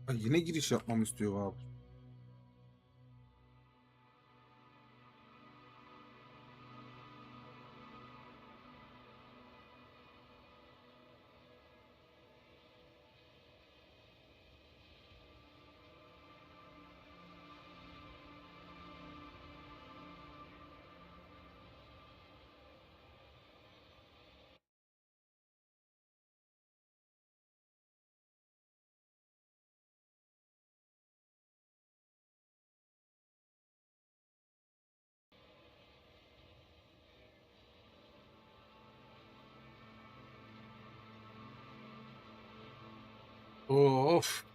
Ay, yine giriş yapmamı istiyor abi. Of.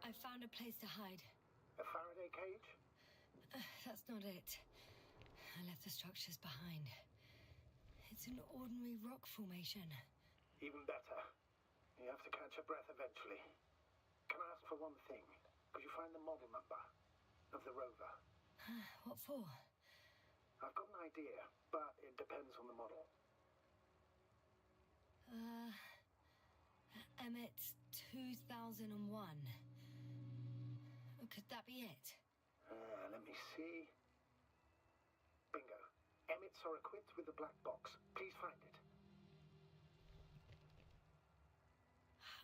I found a place to hide. A Faraday cage? That's not it. I left the structures behind. It's an ordinary rock formation. Even better. You have to catch your breath eventually. Can I ask for one thing? Could you find the model number of the rover? What for? I've got an idea, but it depends on the model. Emmett 2001. Could that be it? Let me see. Bingo. Emmets are equipped with a black box. Please find it.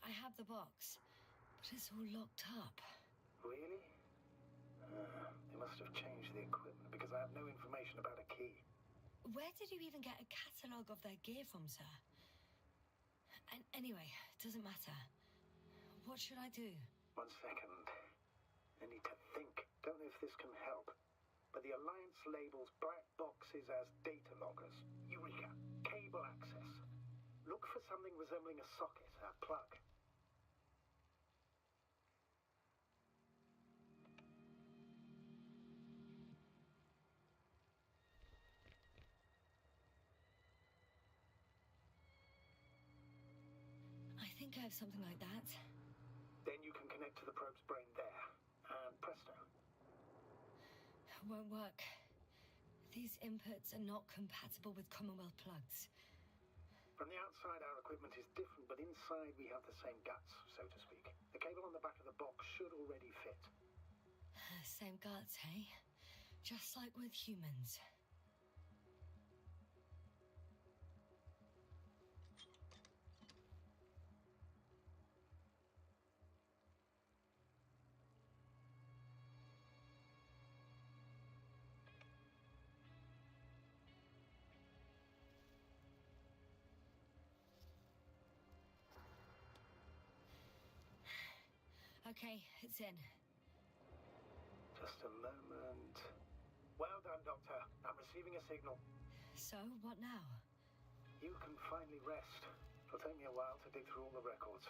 I have the box, but it's all locked up. Really? They must have changed the equipment because I have no information about a key. Where did you even get a catalogue of their gear from, sir? And anyway, it doesn't matter. What should I do? 1 second. I need to think. Don't know if this can help. But the Alliance labels black boxes as data loggers. Eureka. Cable access. Look for something resembling a socket, a plug. I think I have something like that. Then you can connect to the probe's brain there. And presto. Won't work. These inputs are not compatible with Commonwealth plugs. From the outside, our equipment is different, but inside we have the same guts, so to speak. The cable on the back of the box should already fit. Same guts, eh? Just like with humans. Okay, it's in. Just a moment. Well done, Doctor. I'm receiving a signal. So, what now? You can finally rest. It'll take me a while to dig through all the records.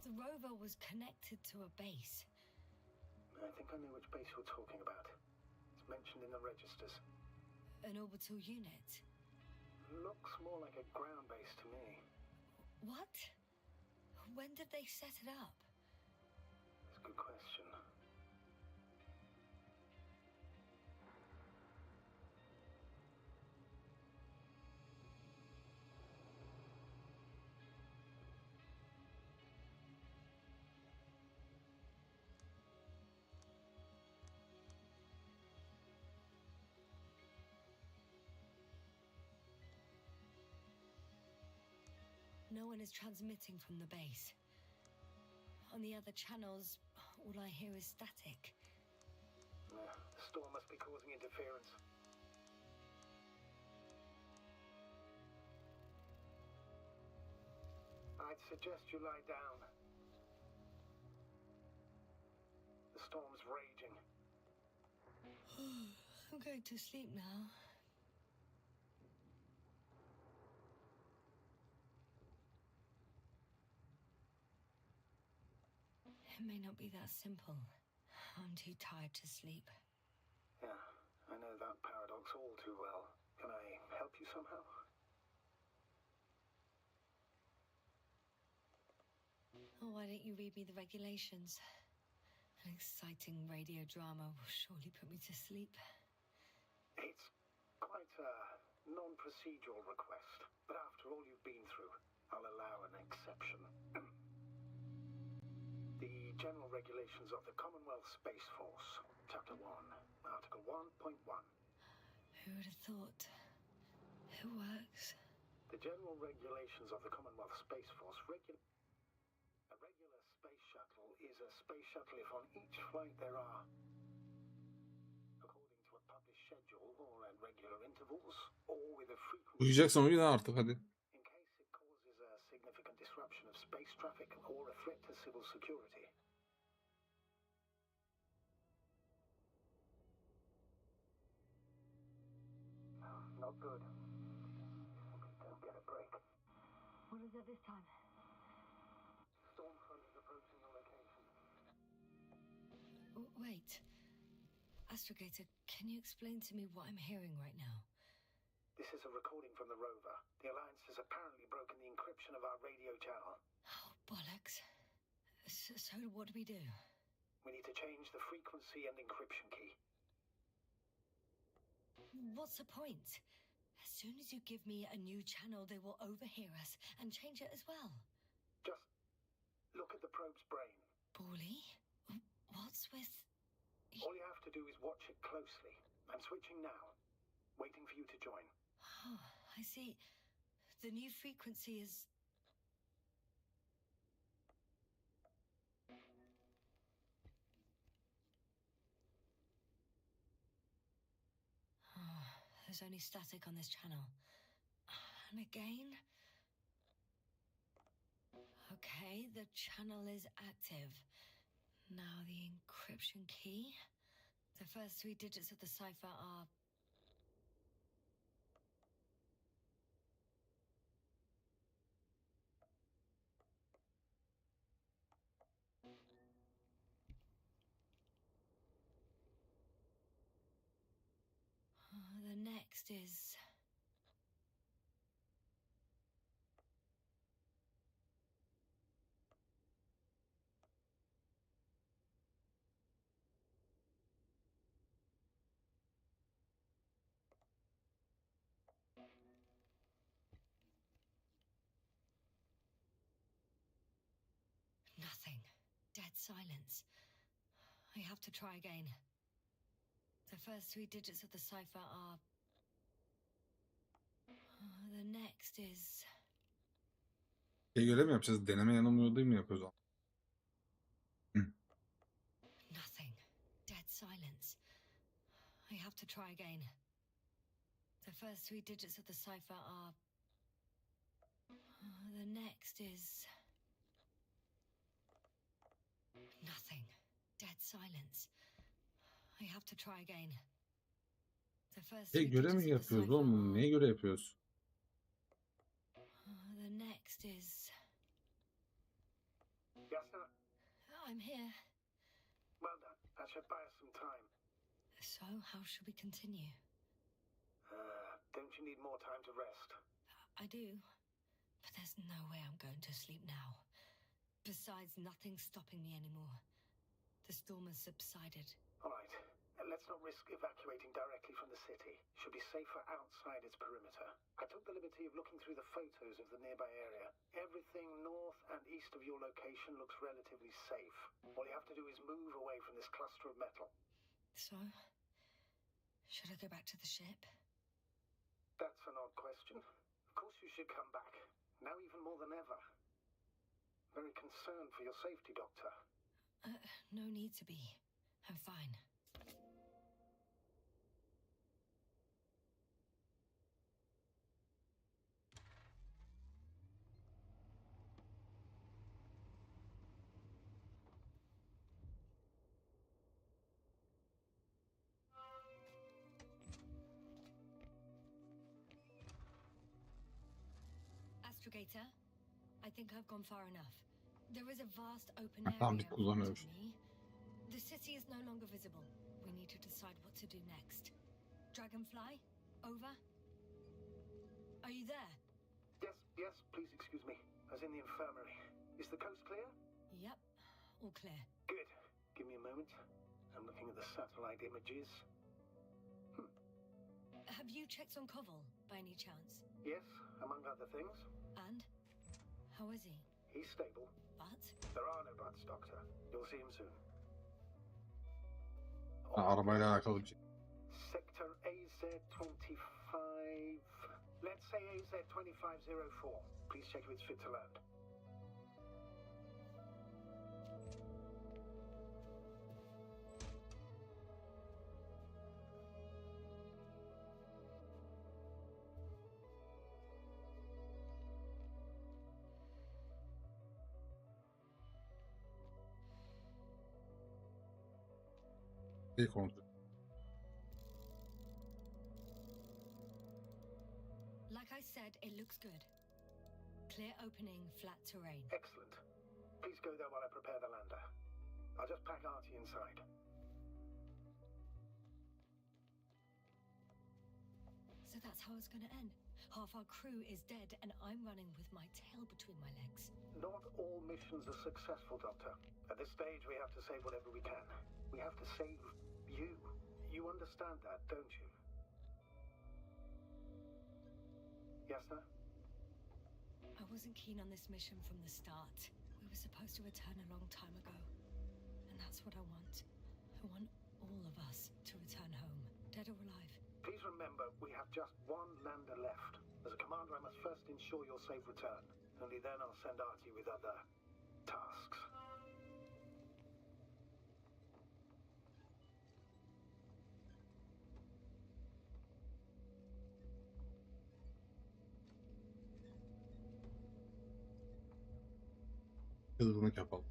The rover was connected to a base. I think I know which base you're talking about. It's mentioned in the registers. An orbital unit. Looks more like a ground base to me. What? When did they set it up? That's a good question. No one is transmitting from the base. On the other channels, all I hear is static. The storm must be causing interference. I'd suggest you lie down. The storm's raging. I'm going to sleep now. It may not be that simple. I'm too tired to sleep. Yeah, I know that paradox all too well. Can I help you somehow? Oh, why don't you read me the regulations? An exciting radio drama will surely put me to sleep. It's quite a non-procedural request, but after all you've been through, I'll allow an exception. The General Regulations of the Commonwealth Space Force, Chapter 1, Article 1.1. Who would have thought? It works. The General Regulations of the Commonwealth Space Force a regular space shuttle is a space shuttle if on each flight there are, according to a published schedule or at regular intervals, or with a frequency Uyuyacaksan uyu lan artık hadi. in case it causes a significant disruption of space traffic or a threat to civil security. Not good. Don't get a break. What is it this time? Storm front is approaching your location. Wait. Astrogator, can you explain to me what I'm hearing right now? This is a recording from the rover. The Alliance has apparently broken the encryption of our radio channel. Oh, bollocks. So what do we do? We need to change the frequency and encryption key. What's the point? As soon as you give me a new channel, they will overhear us and change it as well. Just look at the probe's brain. Bally? What's with... All you have to do is watch it closely. I'm switching now. Waiting for you to join. Oh, I see. The new frequency is... Oh, there's only static on this channel. And again... Okay, the channel is active. Now the encryption key. The first 3 digits of the cipher are... The next is... Nothing. Dead silence. I have to try again. The first 3 digits of the cipher are... The next is... Göre mi yapacağız? Deneme yanılmıyor değil mi yapıyoruz? Nothing. Dead silence. I have to try again. The first 3 digits of the cipher are... The next is... Nothing. Dead silence. I have to try again. The first 3 Göre digits mi of the yapıyoruz cipher oğlum? are... Neye göre yapıyoruz? The next is... Yasna, I'm here. well done. That should buy us some time. So, how should we continue? Don't you need more time to rest? I do. But there's no way I'm going to sleep now. Besides, nothing's stopping me anymore. The storm has subsided. All right. Let's not risk evacuating directly from the city. Should be safer outside its perimeter. I took the liberty of looking through the photos of the nearby area. Everything north and east of your location looks relatively safe. All you have to do is move away from this cluster of metal. So, should I go back to the ship? That's an odd question. Of course you should come back. Now even more than ever. Very concerned for your safety, Doctor. No need to be. I'm fine. Astrogator, I think I've gone far enough. There is a vast open Tam area bir in front kullanıyor. of me. The city is no longer visible. We need to decide what to do next. Dragonfly, over. Are you there? Yes, please excuse me. I was in the infirmary. Is the coast clear? Yep, all clear. Good. Give me a moment. I'm looking at the satellite images. Have you checked on Koval, by any chance? Yes, among other things. And? How is he? He's stable. But? There are no buts, Doctor. You'll see him soon. Arabayla alakalı bir şey. Sector AZ-25. Let's say AZ-2504. Please check if it's fit to land. Bir kontrol. Like I said, it looks good. Clear opening, flat terrain. Excellent. Please go there while I prepare the lander. I'll just pack Artie inside. So that's how it's gonna end. Half our crew is dead and I'm running with my tail between my legs. Not all missions are successful, Doctor. At this stage, we have to save whatever we can. We have to save you. You understand that, don't you? Yasna? I wasn't keen on this mission from the start. We were supposed to return a long time ago. And that's what I want. I want all of us to return home, dead or alive. Please remember, we have just one lander left. As a commander, I must first ensure your safe return. Only then I'll send Artie with other tasks. Hızlılık yapalım.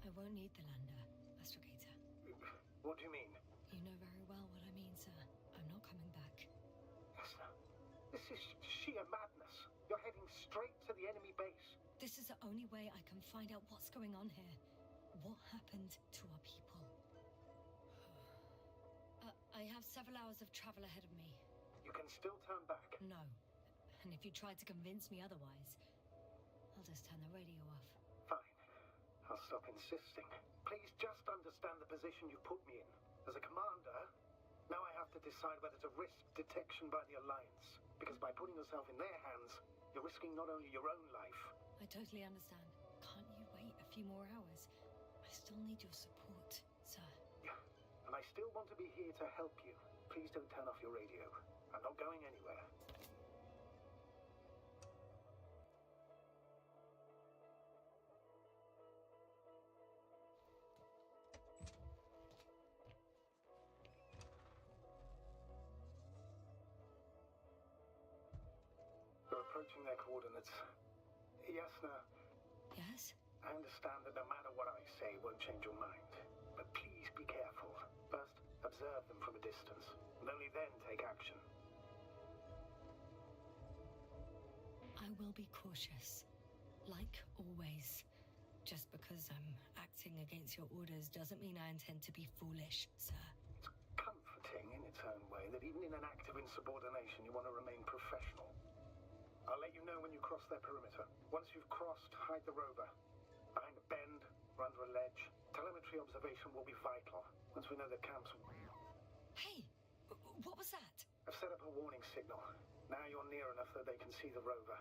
I won't need the lander, Astrogator. What do you mean? You know very well what I mean, sir. I'm not coming back. Yasna, this is sheer madness. You're heading straight to the enemy base. This is the only way I can find out what's going on here. What happened to our people? I have several hours of travel ahead of me. You can still turn back. No. And if you try to convince me otherwise, I'll just turn the radio off. Fine. I'll stop insisting. Please just understand the position you've put me in. As a commander, now I have to decide whether to risk detection by the Alliance. Because by putting yourself in their hands, you're risking not only your own life. I totally understand. Can't you wait a few more hours? I still need your support, sir. Yeah. And I still want to be here to help you. Please don't turn off your radio. I'm not going anywhere. They're approaching their coordinates. Yasna, Yes? I understand that no matter what I say won't change your mind. But please be careful. First, observe them from a distance, and only then take action. I will be cautious. Like always. Just because I'm acting against your orders doesn't mean I intend to be foolish, sir. It's comforting in its own way that even in an act of insubordination you want to remain professional. I'll let you know when you cross their perimeter. Once you've crossed, hide the rover. Behind a bend, or under a ledge. Telemetry observation will be vital. Once we know the camp's... Hey! What was that? I've set up a warning signal. Now you're near enough that they can see the rover.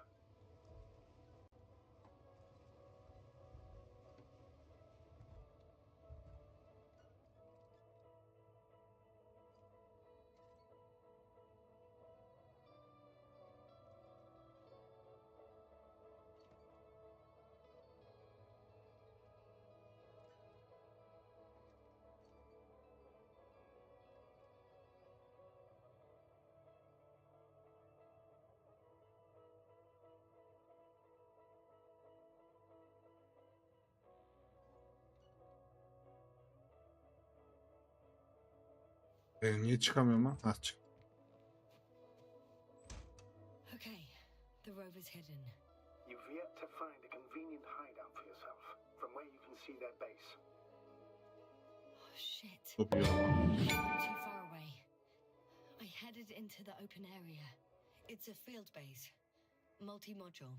Niye çıkamıyorum lan? Ha çık. rover's hidden? You've yet to find a convenient hideout for yourself, from where you can see their base. Oh, shit. Çok iyi. Not too far away. I headed into the open area. It's a field base. Multi-module.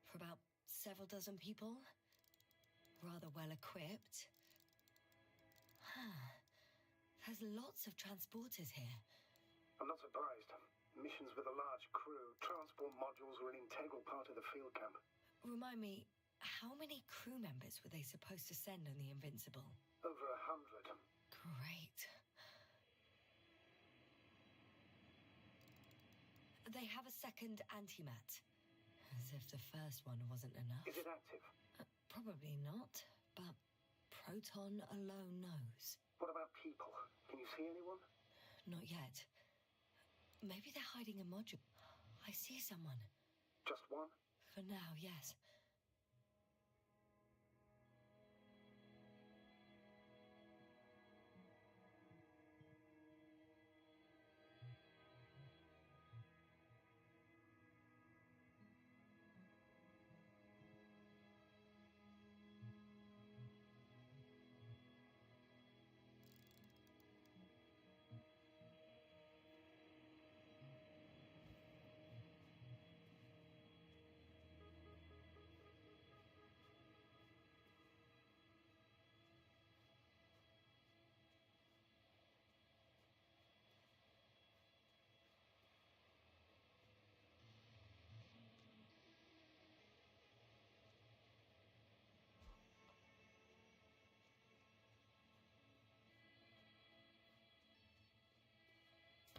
For about several dozen people. Rather well equipped. There's lots of transporters here. I'm not surprised. Missions with a large crew, transport modules were an integral part of the field camp. Remind me, how many crew members were they supposed to send on the Invincible? Over 100. Great. They have a second antimat. As if the first one wasn't enough. Is it active? Probably not, but Proton alone knows. What about people? Can you see anyone? Not yet. Maybe they're hiding a module. I see someone. Just one? For now, yes.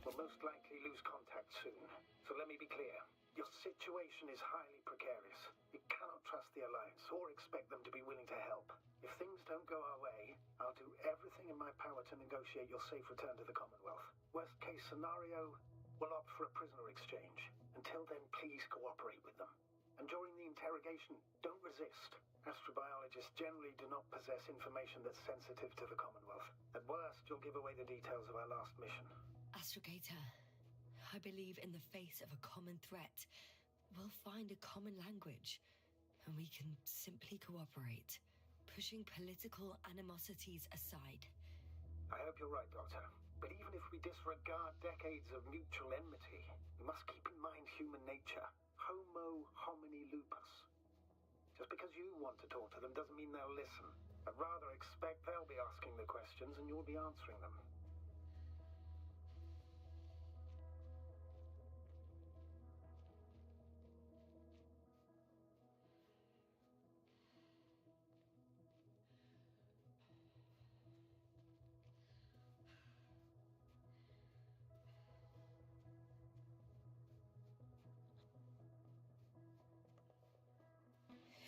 We'll most likely lose contact soon. So let me be clear. Your situation is highly precarious. You cannot trust the Alliance or expect them to be willing to help. If things don't go our way, I'll do everything in my power to negotiate your safe return to the Commonwealth. Worst case scenario, we'll opt for a prisoner exchange. Until then, please cooperate with them. And during the interrogation, don't resist. Astrobiologists generally do not possess information that's sensitive to the Commonwealth. At worst, you'll give away the details of our last mission. Astrogator, I believe in the face of a common threat, we'll find a common language, and we can simply cooperate, pushing political animosities aside. I hope you're right, Doctor. But even if we disregard decades of mutual enmity, we must keep in mind human nature. Homo homini lupus. Just because you want to talk to them doesn't mean they'll listen. I'd rather expect they'll be asking the questions and you'll be answering them.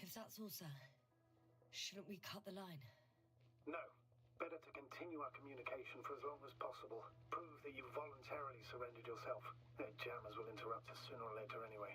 If that's all, sir, shouldn't we cut the line? No. Better to continue our communication for as long as possible. Prove that you voluntarily surrendered yourself. Their jammers will interrupt us sooner or later anyway.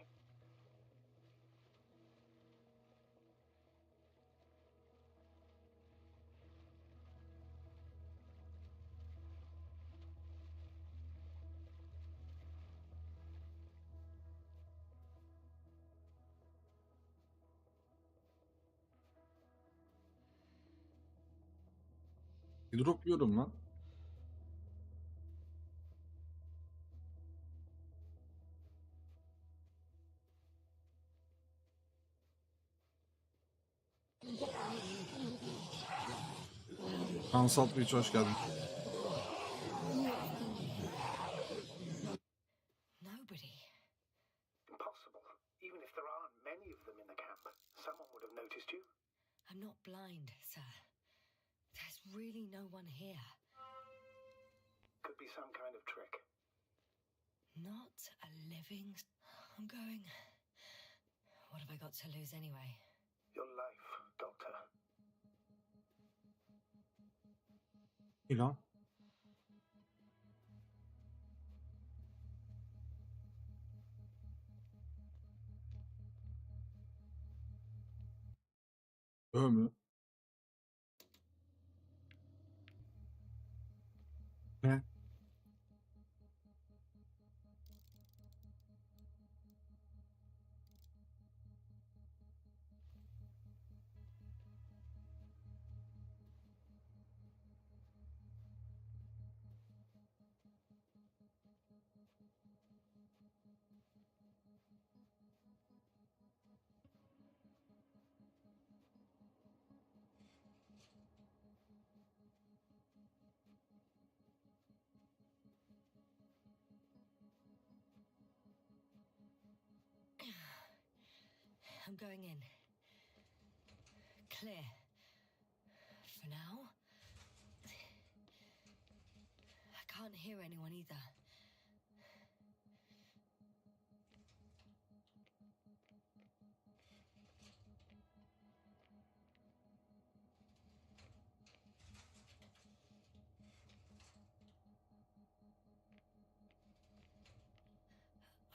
Dropluyorum lan. Consult Beach hoş geldin. Nobody. Impossible. Even if there aren't many of them in the camp, someone would have noticed you. I'm not blind, sir. There's really no one here. Could be some kind of trick. Not a living... I'm going... What have I got to lose anyway? Your life, Doctor. İlan. Mü? Ne? I'm going in. Clear. For now. I can't hear anyone either.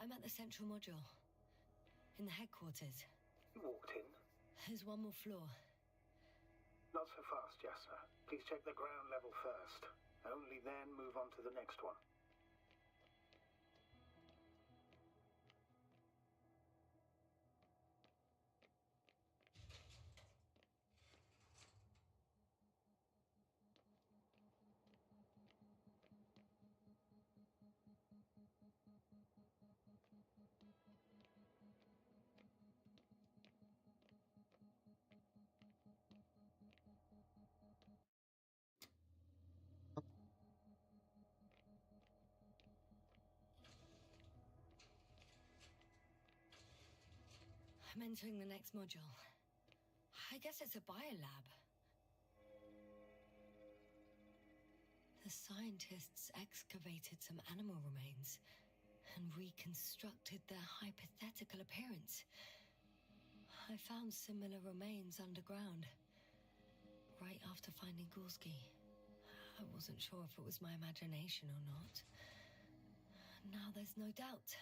I'm at the central module. In the headquarters. You walked in? There's one more floor. Not so fast, Yasna. Please check the ground level first. Only then move on to the next one. I'm entering the next module. I guess it's a biolab. The scientists excavated some animal remains and reconstructed their hypothetical appearance. I found similar remains underground, right after finding Gorski. I wasn't sure if it was my imagination or not. Now there's no doubt.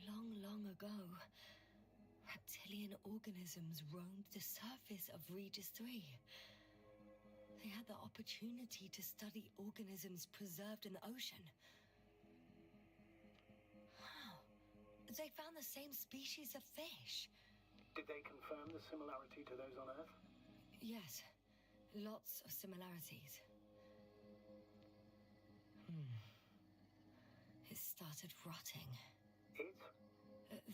So long ago, reptilian organisms roamed the surface of Regis III. They had the opportunity to study organisms preserved in the ocean. Wow. They found the same species of fish. Did they confirm the similarity to those on Earth? Yes, lots of similarities. It started rotting. It?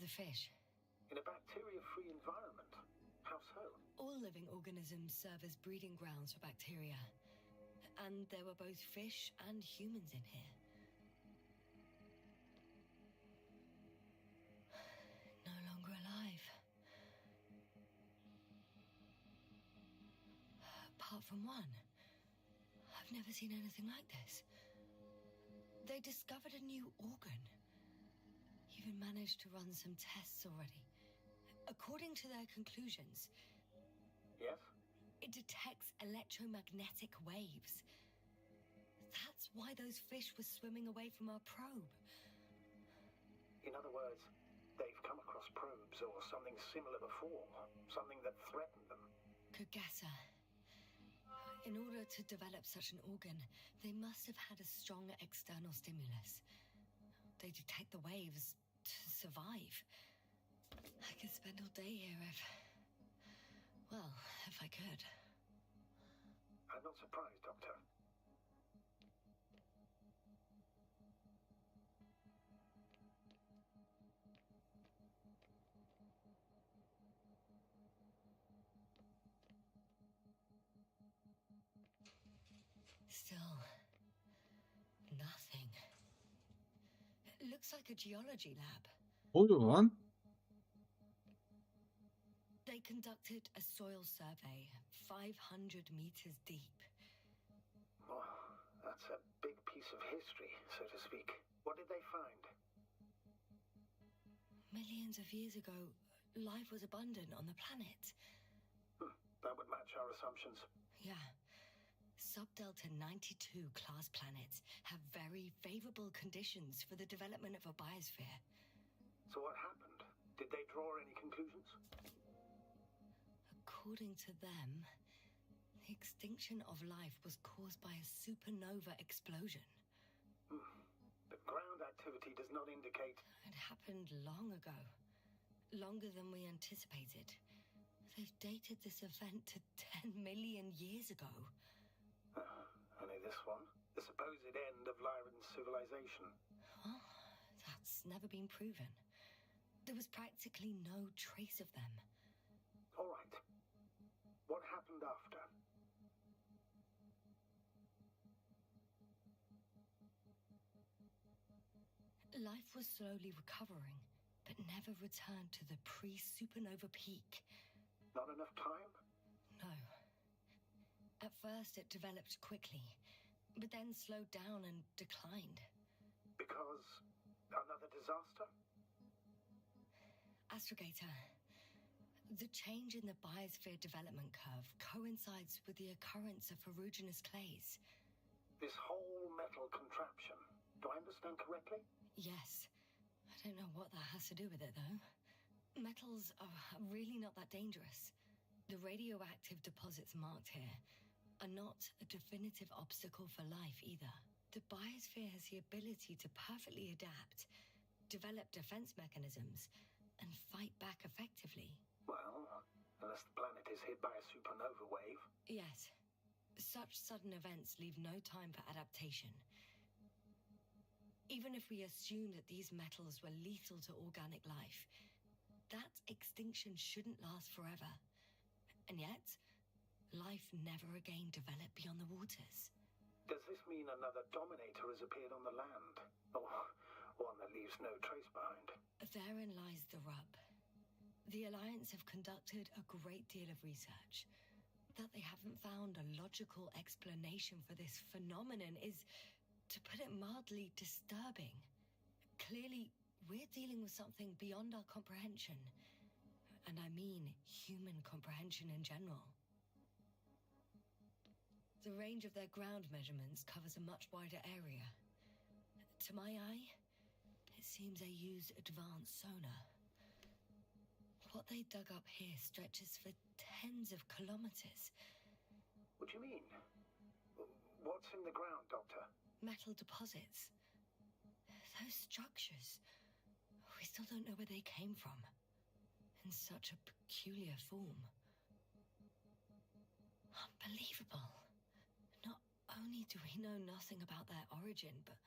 The fish. In a bacteria-free environment? How so? All living organisms serve as breeding grounds for bacteria. And there were both fish and humans in here. No longer alive. Apart from one. I've never seen anything like this. They discovered a new organ. Even managed to run some tests already. According to their conclusions, Yes? it detects electromagnetic waves. That's why those fish were swimming away from our probe. In other words, they've come across probes or something similar before. Something that threatened them. Could guess her. In order to develop such an organ, they must have had a strong external stimulus. They detect the waves to survive. I could spend all day here if I could. I'm not surprised, Doctor. Still, nothing. It looks like a geology lab. Oluyor lan. They conducted a soil survey 500 meters deep. Oh, that's a big piece of history, so to speak. What did they find? Millions of years ago, life was abundant on the planet. That would match our assumptions. Yeah. Subdelta 92 class planets have very favorable conditions for the development of a biosphere. So what happened? Did they draw any conclusions? According to them, the extinction of life was caused by a supernova explosion. But ground activity does not indicate... It happened long ago. Longer than we anticipated. They've dated this event to 10 million years ago. Only this one? The supposed end of Lyran's civilization. Well, that's never been proven. There was practically no trace of them. All right. What happened after? Life was slowly recovering. but never returned to the pre-supernova peak. Not enough time? No. At first it developed quickly, but then slowed down and declined. Because another disaster? Astrogator, the change in the biosphere development curve coincides with the occurrence of ferruginous clays. This whole metal contraption, do I understand correctly? Yes. I don't know what that has to do with it, though. Metals are really not that dangerous. The radioactive deposits marked here are not a definitive obstacle for life either. The biosphere has the ability to perfectly adapt, develop defense mechanisms, and fight back effectively. Well, unless the planet is hit by a supernova wave. Yes. Such sudden events leave no time for adaptation. Even if we assume that these metals were lethal to organic life, that extinction shouldn't last forever. And yet, life never again developed beyond the waters. Does this mean another dominator has appeared on the land? Or one that leaves no trace behind? Therein lies the rub. The Alliance have conducted a great deal of research. That they haven't found a logical explanation for this phenomenon is, to put it mildly, disturbing. Clearly, we're dealing with something beyond our comprehension. And I mean human comprehension in general. The range of their ground measurements covers a much wider area. To my eye, it seems they used advanced sonar. What they dug up here stretches for tens of kilometers. What do you mean? What's in the ground, Doctor? Metal deposits. Those structures. We still don't know where they came from. In such a peculiar form. Unbelievable. Not only do we know nothing about their origin, but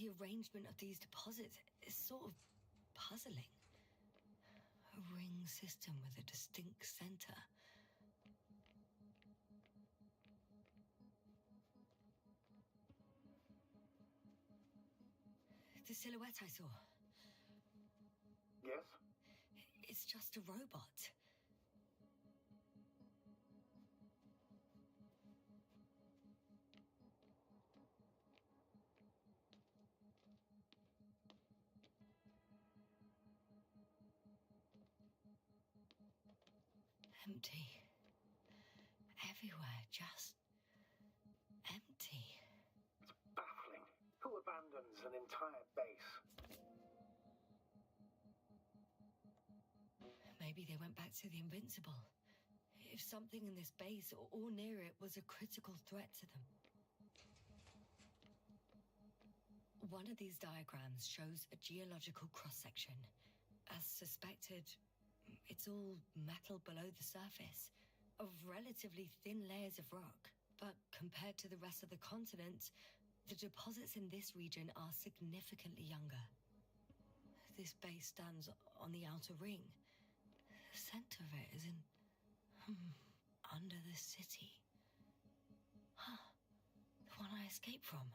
the arrangement of these deposits is sort of puzzling. A ring system with a distinct center. The silhouette I saw. Yes? It's just a robot. Empty. Everywhere, just empty. It's baffling. Who abandons an entire base? Maybe they went back to the Invincible. If something in this base or near it was a critical threat to them. One of these diagrams shows a geological cross-section. As suspected, it's all metal below the surface, of relatively thin layers of rock. But compared to the rest of the continent, the deposits in this region are significantly younger. This base stands on the outer ring. The center of it is in... under the city. Huh. The one I escaped from.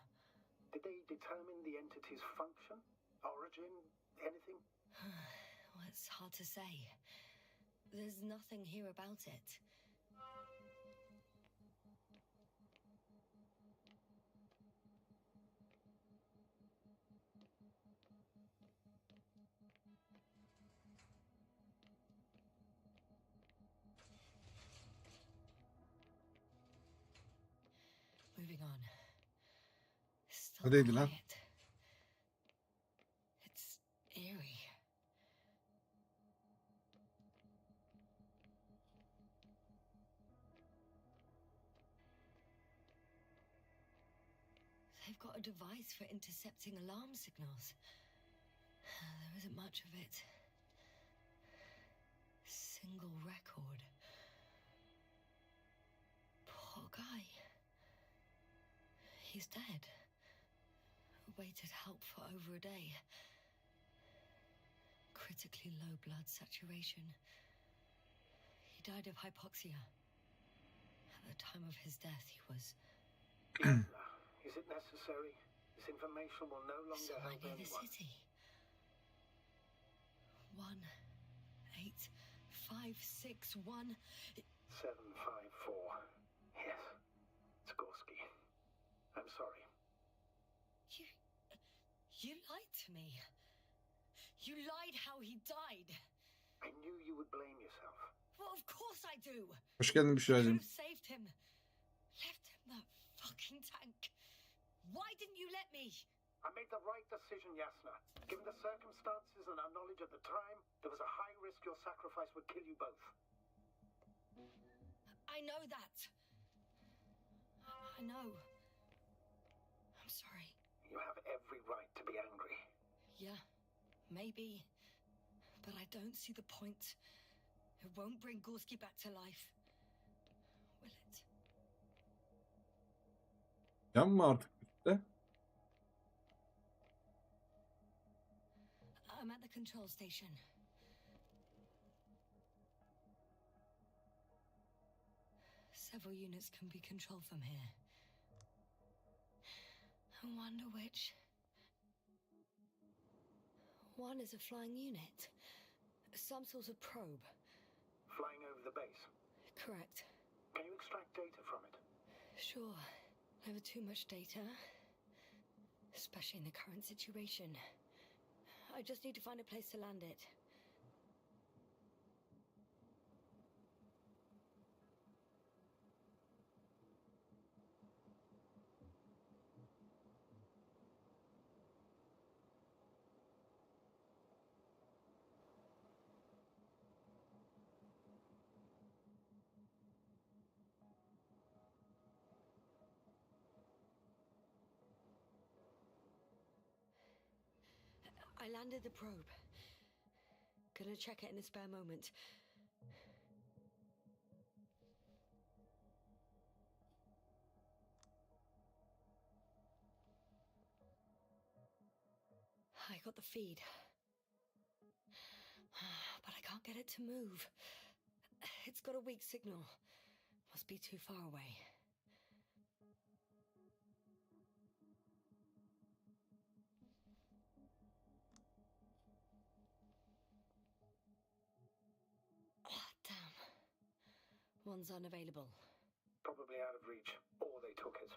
Did they determine the entity's function? Origin? Anything? Well, it's hard to say. There's nothing here about it. Moving on. Still Neredeydi lan? quiet. It's eerie. They've got a device for intercepting alarm signals. There isn't much of it. Single record. Poor guy. He's dead. Waited help for over a day. Critically low blood saturation. He died of hypoxia. At the time of his death, he was... Yasna, is it necessary? This information will no longer somewhere help near the anyone. city. 18561. 754. Yes. Skorsky. I'm sorry. You lied to me. You lied how he died. I knew you would blame yourself. Well, of course I do. Hoş geldin I could Büşra'cığım. have saved him. Left him that fucking tank. Why didn't you let me? I made the right decision, Yasna. Given the circumstances and our knowledge at the time, there was a high risk your sacrifice would kill you both. I know that. I know. I'm sorry. You have every right to be angry. Yeah, maybe. But I don't see the point. It won't bring Gorski back to life. Will it? Yanma artık üstte. I'm at the control station. Several units can be controlled from here. I wonder which. One is a flying unit. Some sort of probe. Flying over the base. Correct. Can you extract data from it? Sure. Never too much data. Especially in the current situation. I just need to find a place to land it. I landed the probe. Gonna check it in a spare moment. I got the feed. But I can't get it to move. It's got a weak signal. Must be too far away. Damn. One's unavailable. Probably out of reach, or they took it.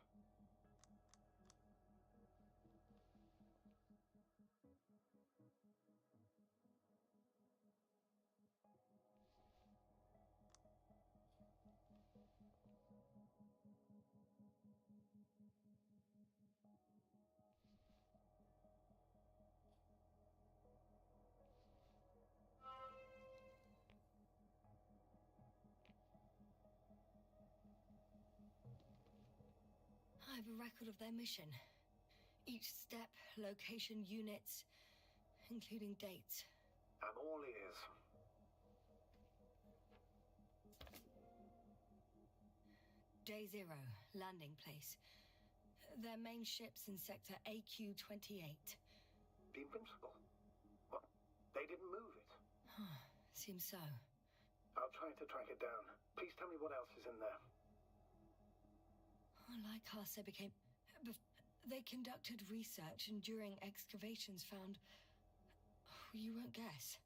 I have a record of their mission. Each step, location, units, including dates. I'm all ears. Day 0, landing place. Their main ship's in sector AQ-28. The Invincible? What? They didn't move it? Seems so. I'll try to track it down. Please tell me what else is in there. Like us, they conducted research and during excavations found, you won't guess,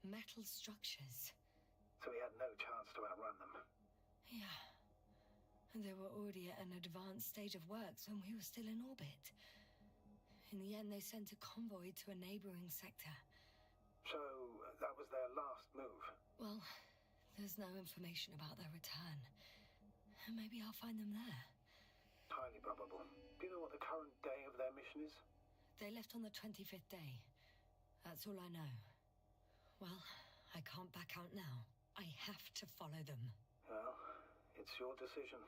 metal structures. So we had no chance to outrun them. Yeah. And they were already at an advanced stage of works when we were still in orbit. In the end, they sent a convoy to a neighboring sector. So that was their last move? Well, there's no information about their return. Maybe I'll find them there. Highly probable. Do you know what the current day of their mission is? They left on the 25th day. That's all I know. Well, I can't back out now. I have to follow them. Well, it's your decision.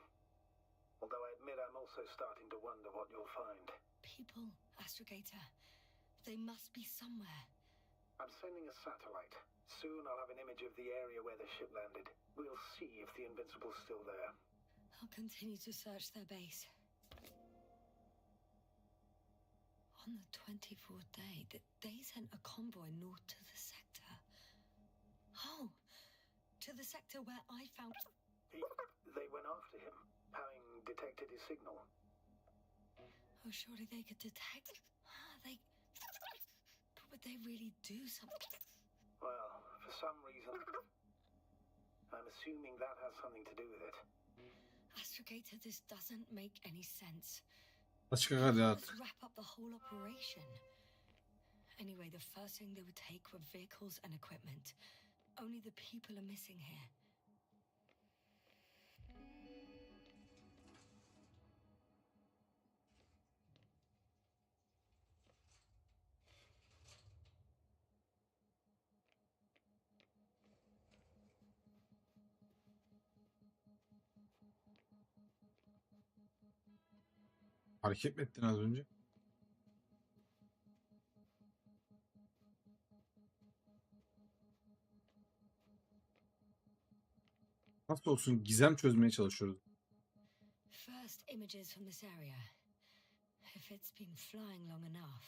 Although I admit I'm also starting to wonder what you'll find. People, Astrogator. They must be somewhere. I'm sending a satellite. Soon I'll have an image of the area where the ship landed. We'll see if the Invincible's still there. I'll continue to search their base. On the 24th day, they sent a convoy north to the sector. Oh, to the sector where I found... They went after him, having detected his signal. Oh, surely they could detect... But would they really do something? some reason. I'm assuming that has something to do with it. Astrogator, this doesn't make any sense. Açık hadi Let's artık. wrap up the whole operation. Anyway, the first thing they would take were vehicles and equipment. Only the people are missing here. Hareket mi ettin az önce? Nasıl olsun gizem çözmeye çalışıyoruz. First images from this area. If it's been flying long enough,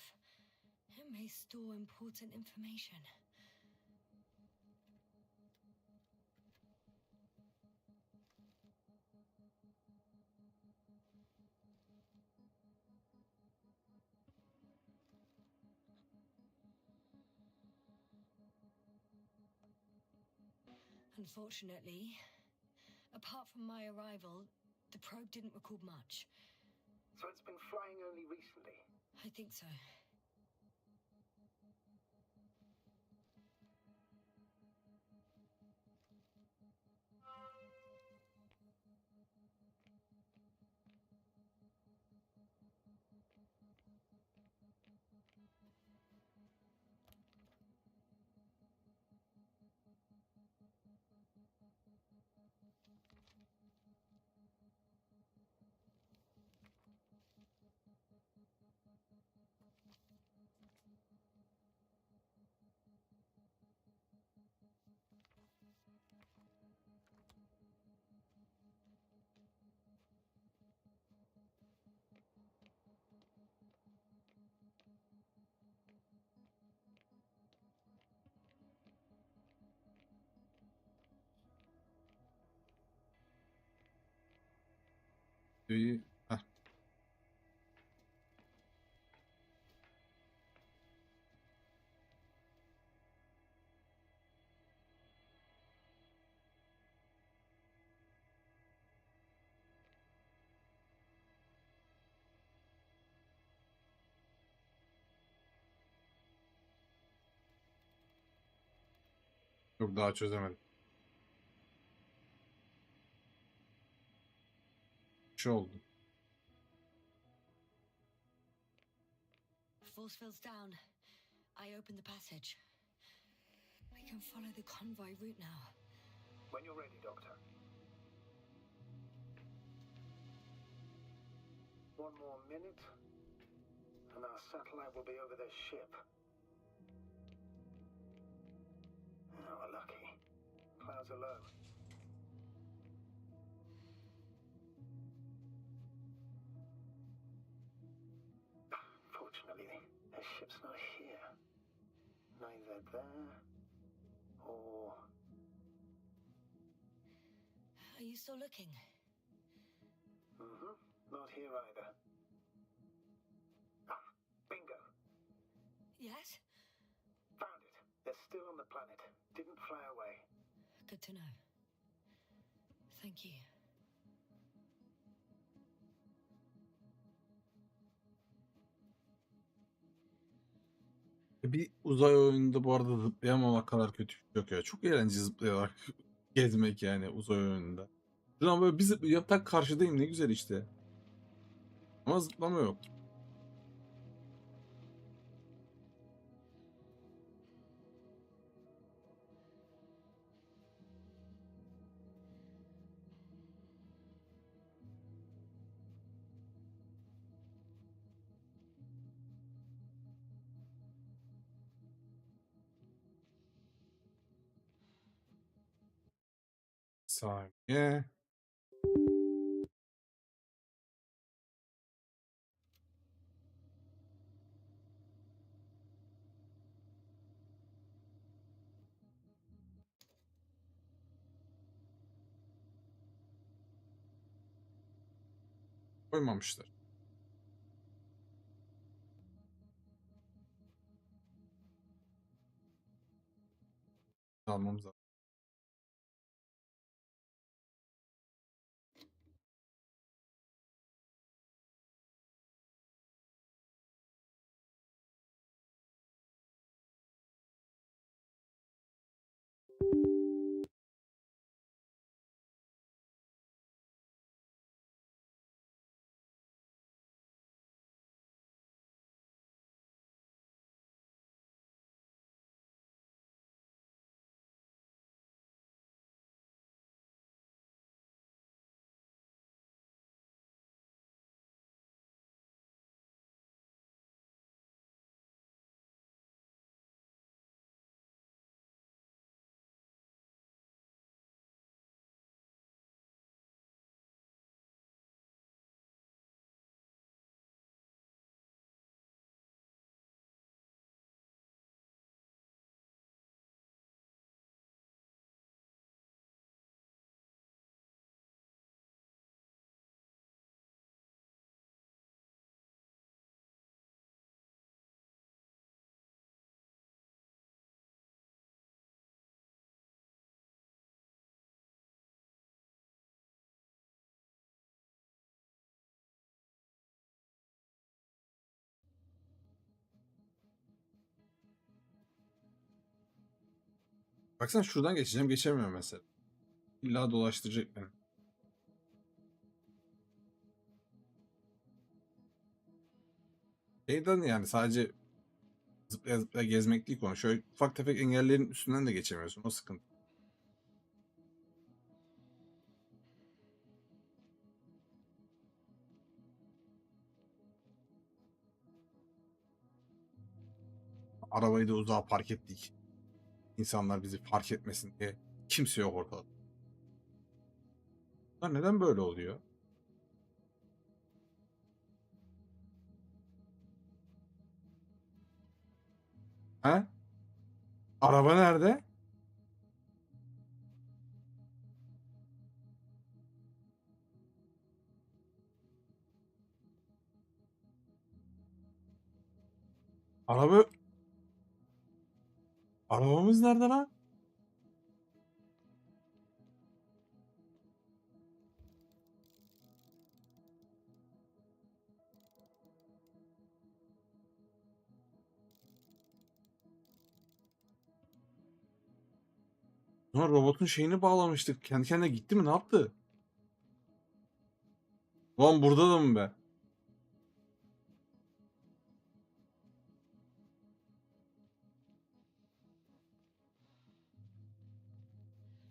it may store important information. Unfortunately, apart from my arrival, the probe didn't record much. So it's been flying only recently. I think so. Heh. Yok daha çözemedim. Bir şey oldu. Force field's down. I opened the passage. We can follow the convoy route now. When you're ready, Doctor. One more minute, and our satellite will be over their ship. Oh, we're lucky. Clouds are low. Fortunately, their ship's not here. Neither there or... Are you still looking? Mm-hmm. Not here either. Ah, bingo. Yes? Found it. They're still on the planet. Didn't fly away. Good to know. Thank you. Bir uzay oyununda bu arada zıplayamamak kadar kötü bir şey yok ya. Çok eğlenceli zıplayarak gezmek yani uzay oyununda. Şuradan böyle bir zıplayıp tak karşıdayım ne güzel işte. Ama zıplama yok. Saniye. Koymamışlar. almamız lazım. Baksana şuradan geçeceğim, geçemiyorum mesela. İlla dolaştıracak beni. Şeyden yani sadece zıplaya zıplaya gezmek değil konu. Şöyle ufak tefek engellerin üstünden de geçemiyorsun. O sıkıntı. Arabayı da uzağa park ettik. İnsanlar bizi fark etmesin diye. Kimse yok ortada. Lan neden böyle oluyor? He? Araba nerede? Araba... Arabamız nerede lan? Lan robotun şeyini bağlamıştık. Kendi kendine gitti mi? Ne yaptı? Ulan burada da mı be?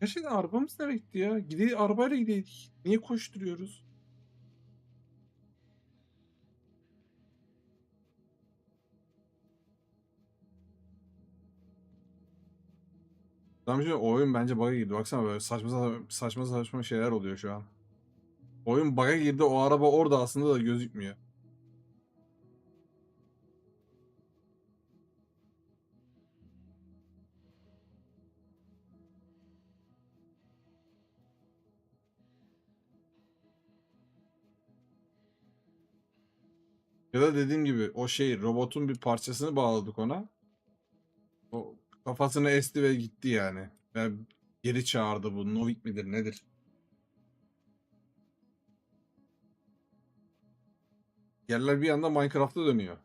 Gerçekten arabamız nereye gitti ya? Arabayla gideydik. Niye koşturuyoruz? Tamam şimdi o oyun bence bug'a girdi. Baksana böyle saçma saçma şeyler oluyor şu an. Oyun bug'a girdi. O araba orada aslında da gözükmüyor. Ya da dediğim gibi o şey robotun bir parçasını bağladık ona. O kafasını esti ve gitti yani. Yani geri çağırdı bu. Novik midir nedir? Yerler bir anda Minecraft'a dönüyor.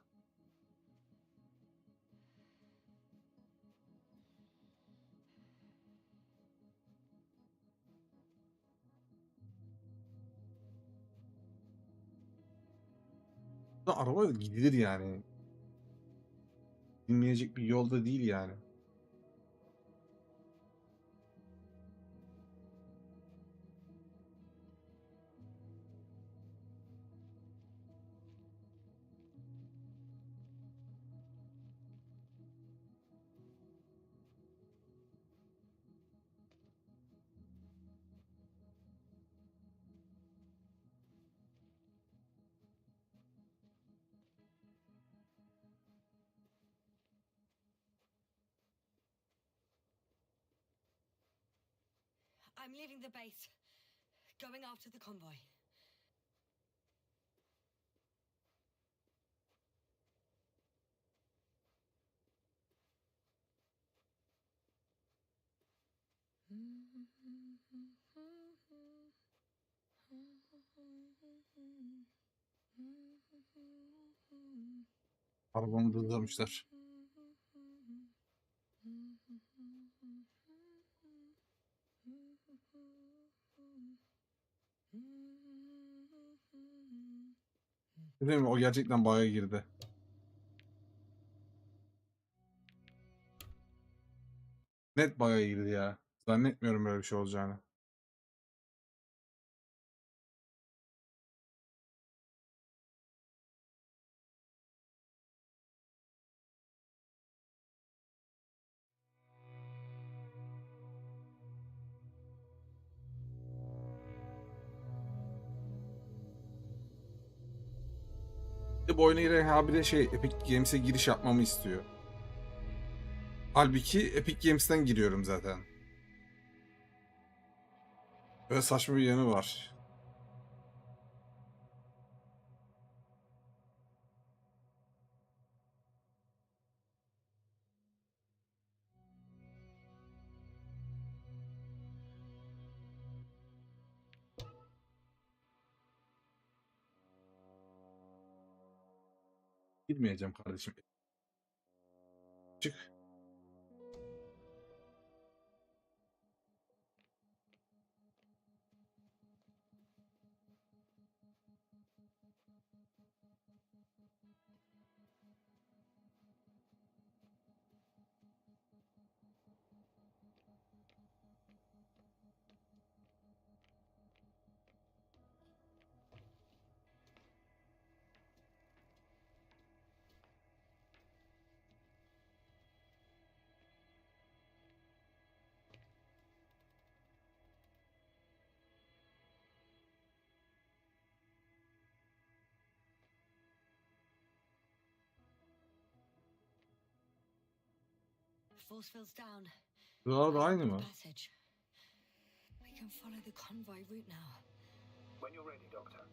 Da araba gidilir yani. Bilmeyecek bir yolda değil yani. I'm leaving the base, going after the convoy. Arabamı durdurmuşlar. Değil mi? O gerçekten bug'a girdi. Net bug'a girdi ya. Zannetmiyorum böyle bir şey olacağını. Bu oyuna giren abi de Epic Games'e giriş yapmamı istiyor. Halbuki Epic Games'ten giriyorum zaten. Böyle saçma bir yanı var. Girmeyeceğim kardeşim. Çık. Force field's down. Buralar da I aynı opened the mı? passage. We can follow the convoy route now. When you're ready, Doctor.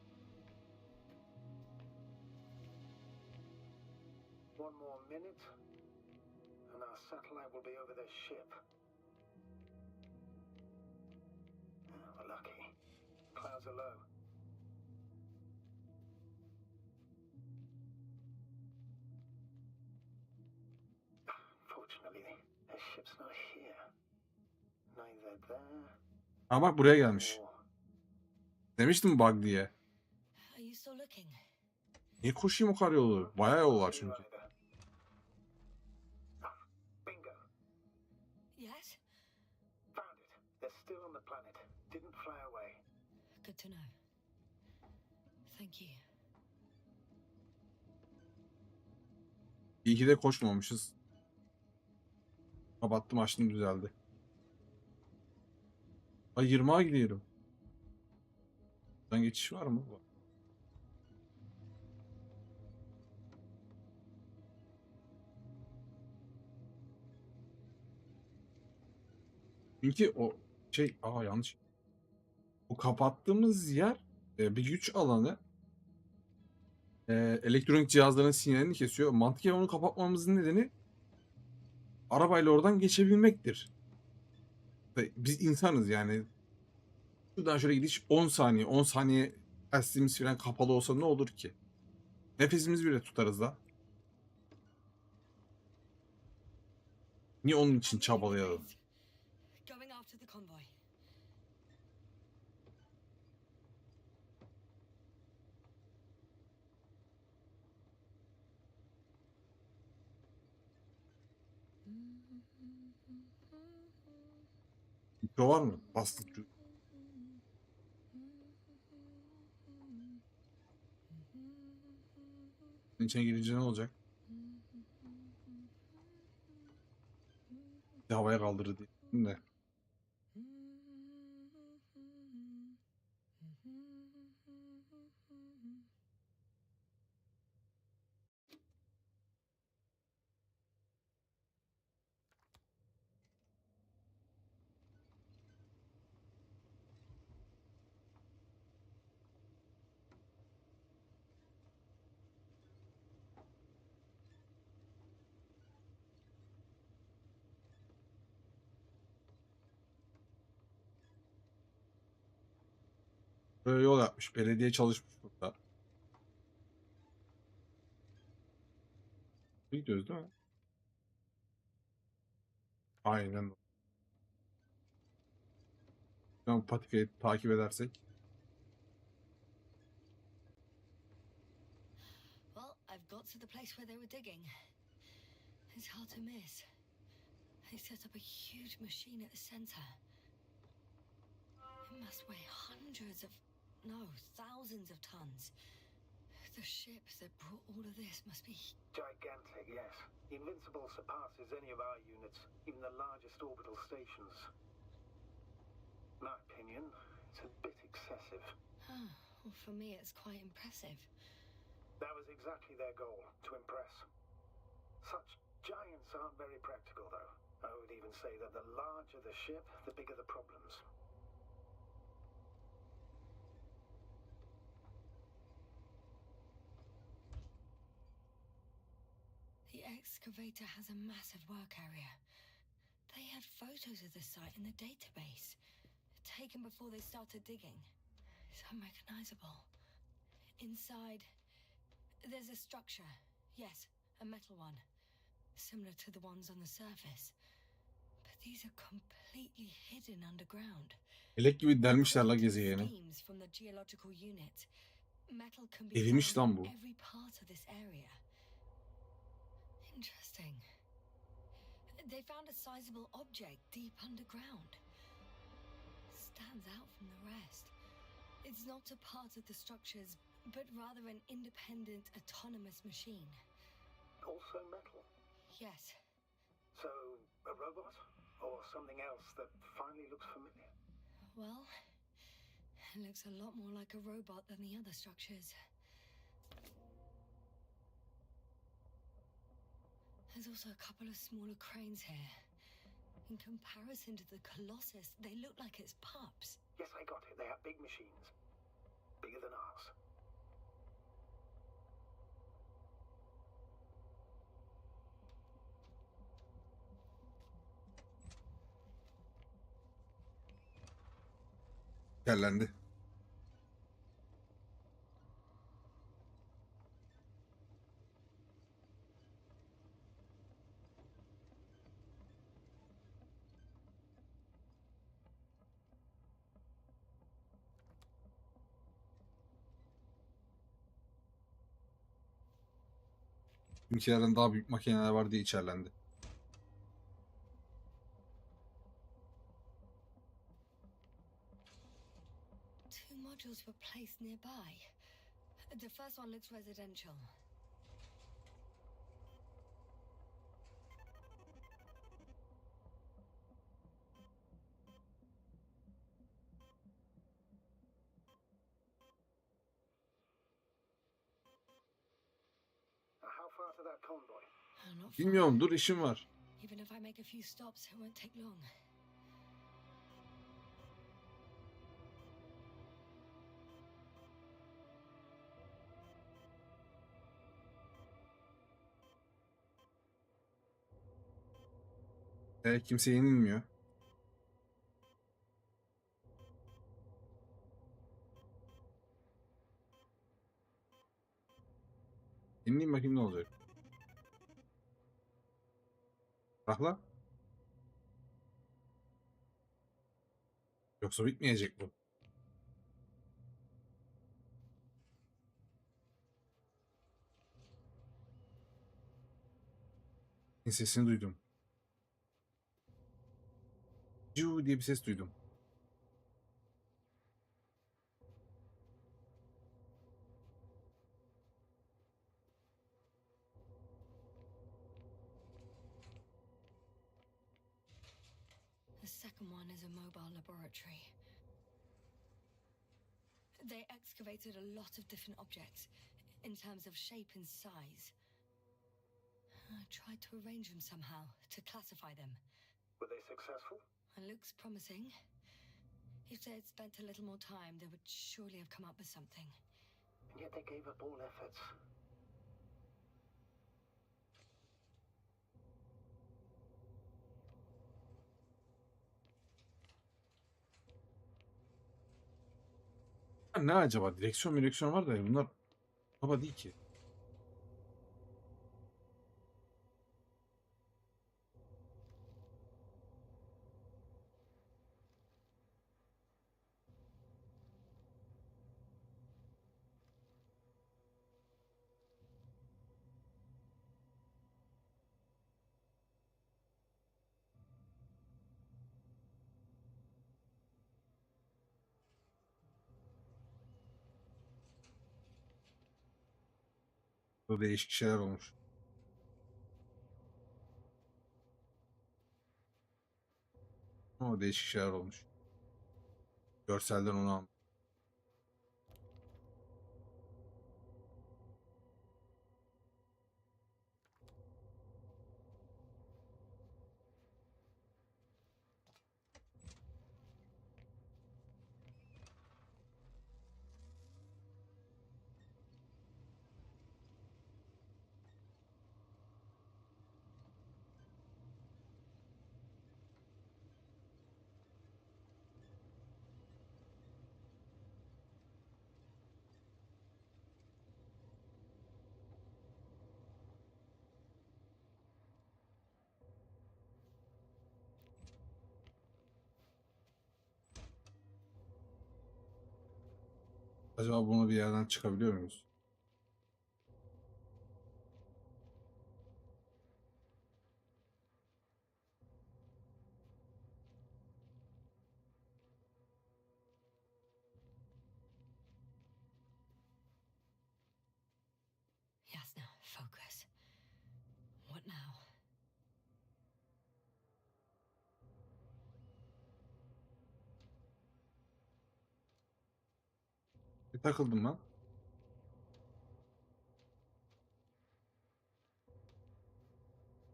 One more minute, and our satellite will be over this ship. We're lucky. Clouds are low. Fortunately, this ship's not here. Neither there Ha bak buraya gelmiş. or... Demiştim bug diye. Are you still looking? Niye koşayım o kadar yolu? Bayağı yol var çünkü. Bingo. Yes? Found it. They're still on the planet. Didn't fly away. Good to know. Thank you. İyi ki de koşmamışız. Kapattım açtım düzeldi. Ay 20'a gidiyorum. Buradan geçiş var mı? Var. Çünkü o yanlış. O kapattığımız yer bir güç alanı. Elektronik cihazların sinyalini kesiyor. Mantıken onu kapatmamızın nedeni arabayla oradan geçebilmektir. Biz insanız yani. Şuradan şöyle gidiş 10 saniye. 10 saniye telsizimiz falan kapalı olsa ne olur ki? Nefesimizi bile tutarız da. Niye onun için çabalayalım? Going after the convoy. Mikro var mı? Bastık. İçine girince ne olacak? Bir havaya kaldırır diye. De. Böyle yol yapmış. Belediye çalışmış burada. Gidiyoruz değil mi? Aynen. Bu patikayı takip edersek. Well, I've got to the place where they were digging. It's hard to miss. They set up a huge machine at the center. It must weigh hundreds of, no, thousands of tons. The ship that brought all of this must be... Gigantic, yes. The Invincible surpasses any of our units, even the largest orbital stations. In my opinion, it's a bit excessive. Oh, well, for me it's quite impressive. That was exactly their goal, to impress. Such giants aren't very practical, though. I would even say that the larger the ship, the bigger the problems. The excavator has a massive work area. They had photos of the site in the database, taken before they started digging. It's unrecognizable. Inside, there's a structure. Yes, a metal one. Similar to the ones on the surface. But these are completely hidden underground. Elek gibi delmişler la gezegeni. Schemes from the geological unit. Metal can be Erimiş found lan in bu. every part of this area. Interesting. They found a sizable object deep underground. Stands out from the rest. It's not a part of the structures, but rather an independent, autonomous machine. Also metal. Yes. So, a robot? Or something else that finally looks familiar? Well, it looks a lot more like a robot than the other structures. There's also a couple of smaller cranes here. In comparison to the Colossus, they look like it's pups. Yes, I got it. They are big machines. Bigger than ours. Yerlendi. Bizimkilerden daha büyük makineler var diye içerlendi. Two modules were placed nearby. The first one looks residential. How far to that convoy? Not far. Bilmiyorum, dur işim var. Even if I make a few stops, it won't take long. Kimse yenilmiyor. Yenileyim bakayım ne olacak. Bak lan. Yoksa bitmeyecek bu. Sesini duydum. Cuu diye bir ses duydum. The second one is a mobile laboratory. They excavated a lot of different objects in terms of shape and size. I tried to arrange them somehow to classify them. Were they successful? It looks promising. If they had spent a little more time, they would surely have come up with something. And yet they gave up all efforts. Ne acaba? Direksiyon var da bunlar baba değil ki. Burada değişik şeyler olmuş. Ama değişik şeyler olmuş. Görselden onu anladım. Acaba bunu bir yerden çıkabiliyor muyuz? Yasna, focus. What now? Bir takıldım lan.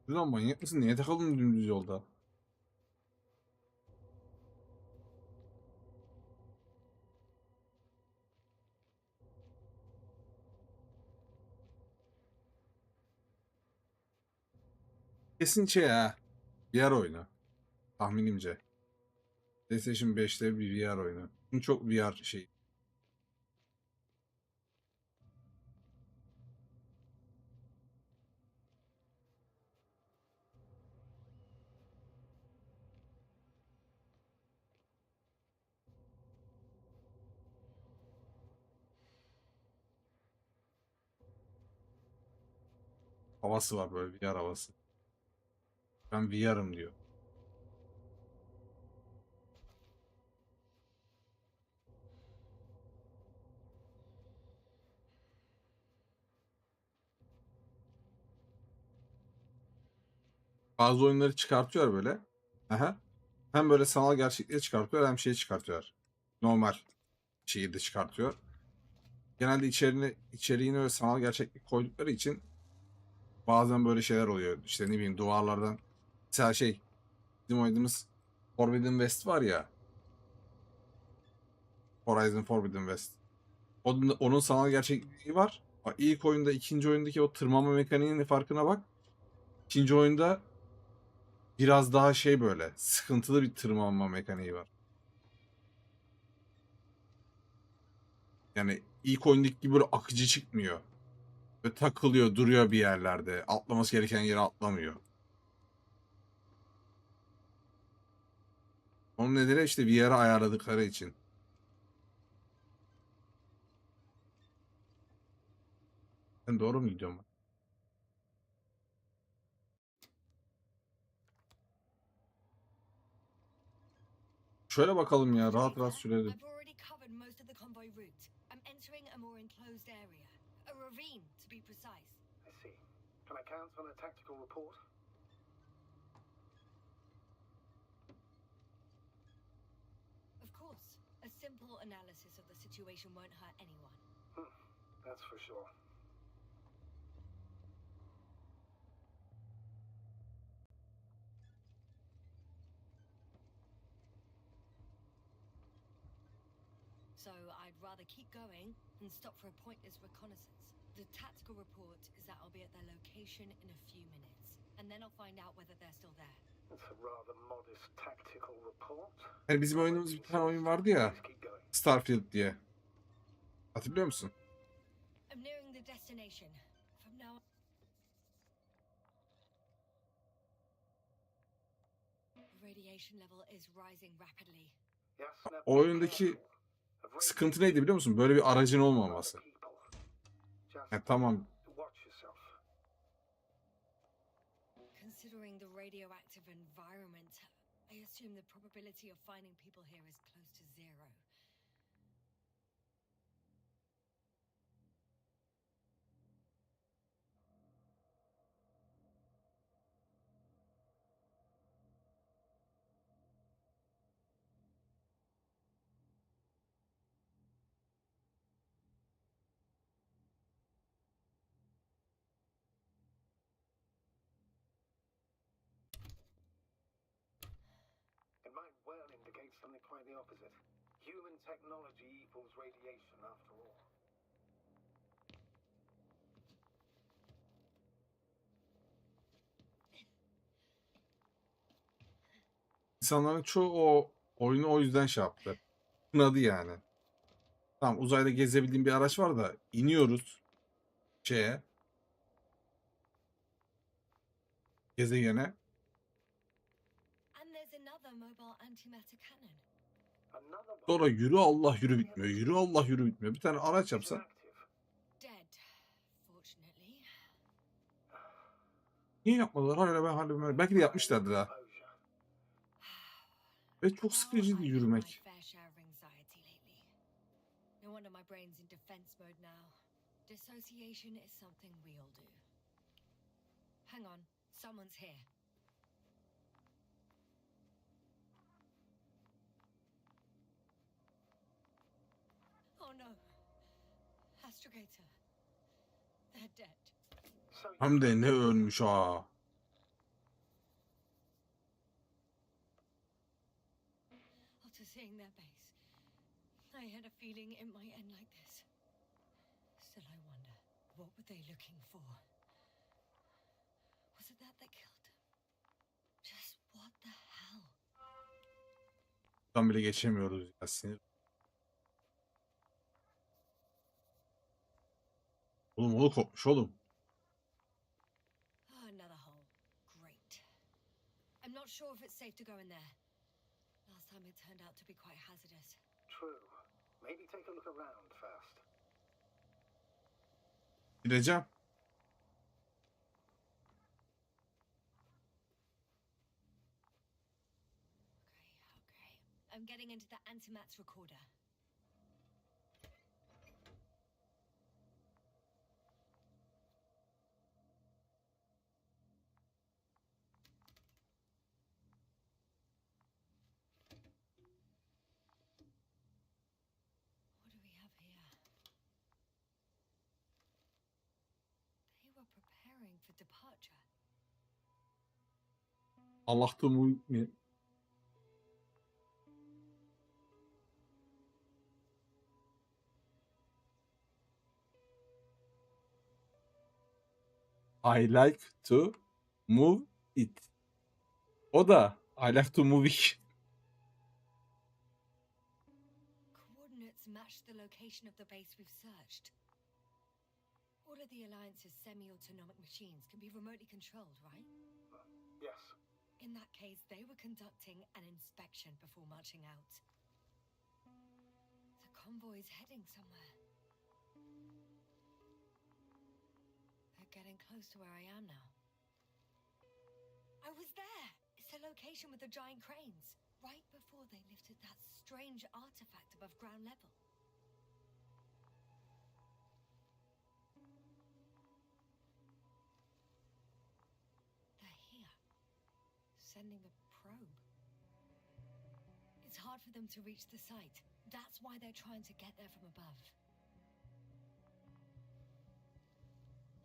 Lan manyak mısın? Niye takıldın dümdüz yolda? Kesin şey ha. VR oyunu. Tahminimce. PlayStation 5'te bir VR oyunu. Çünkü çok VR şey. Havası var böyle VR havası. Ben VR'ım diyor. Bazı oyunları çıkartıyor böyle. Aha. Hem böyle sanal gerçekliği çıkartıyor hem şeyi çıkartıyor. Normal şeyi de çıkartıyor. Genelde içeriğine öyle sanal gerçeklik koydukları için bazen böyle şeyler oluyor. İşte ne bileyim duvarlardan. Mesela şey bizim oynadığımız Forbidden West var ya. Horizon Forbidden West. Onun sanal gerçekliği var. İlk oyunda, ikinci oyundaki o tırmanma mekaniğinin farkına bak. İkinci oyunda biraz daha şey böyle sıkıntılı bir tırmanma mekaniği var. Yani ilk oyundaki gibi böyle akıcı çıkmıyor. Ve takılıyor, duruyor bir yerlerde. Atlaması gereken yere atlamıyor. Onun nedeni işte bir yere ayarladıkları için. Ben doğru mu gidiyorum? Şöyle bakalım ya, rahat rahat sürelim. I've already covered most of the convoy route. I'm entering a more enclosed area. A ravine, to be precise. I see. Can I count on a tactical report? Of course, a simple analysis of the situation won't hurt anyone. That's for sure. So I'd rather keep going than stop for a pointless reconnaissance. The tactical report is that I'll be at their location in a few minutes, and then I'll find out whether they're still there. It's a rather modest tactical report. Yani bizim oynadığımız bir tane oyun vardı ya, Please keep going. Starfield diye. Hatırlıyor musun? I'm nearing the destination. From now on. The radiation level is rising rapidly. Yasna, O oyundaki sıkıntı neydi biliyor musun? Böyle bir aracın olmaması. Yani tamam. watch yourself. Considering the radioactive environment, I assume the probability of finding people here is close to zero. It might well indicate something quite the opposite. Human technology equals radiation after all. İnsanların çoğu o oyunu o yüzden şey yaptı. Kınadı yani. Tamam, uzayda gezebildiğim bir araç var da iniyoruz şeye, gezegene. And there's another mobile antimatter cannon. Another one Sonra yürü Allah yürü bitmiyor. Yürü Allah yürü bitmiyor. Bir tane araç is yapsan. inactive. Dead, fortunately. Niye yapmadılar? Hala ben hala belki de yapmışlardır ha. Composure. Ve çok Well, sıkıcıydı I've had my yürümek. fair share of anxiety lately. No wonder my brain's in defense mode now. Dissociation is something we all do. Hang on, someone's here. Oh no. Astrogator. They're dead. So Hem de ne ölmüş ha. After seeing their base, I had a feeling it might end like this. Still, I wonder, what were they looking for? Was it that killed them? Just what the hell? Buradan bile geçemiyoruz ya, sinir. Oğlum oğlu kopmuş oğlum. Oh, another hole. Great. I'm not sure if it's safe to go in there. Last time it turned out to be quite hazardous. true. Maybe take a look around first. Gideceğim. Okay. I'm getting into the antimatter recorder. What do we have here? They were preparing for departure. Allah'tan mi? I like to move it. O da I like to move it. Coordinates match the location of the base we've searched. All of the Alliance's semi-autonomic machines can be remotely controlled, right? Yes. In that case, they were conducting an inspection before marching out. The convoy's heading somewhere. They're getting close to where I am now. I was there! It's the location with the giant cranes. Right before they lifted that strange artifact above ground level. They're here. Sending a probe. It's hard for them to reach the site. That's why they're trying to get there from above.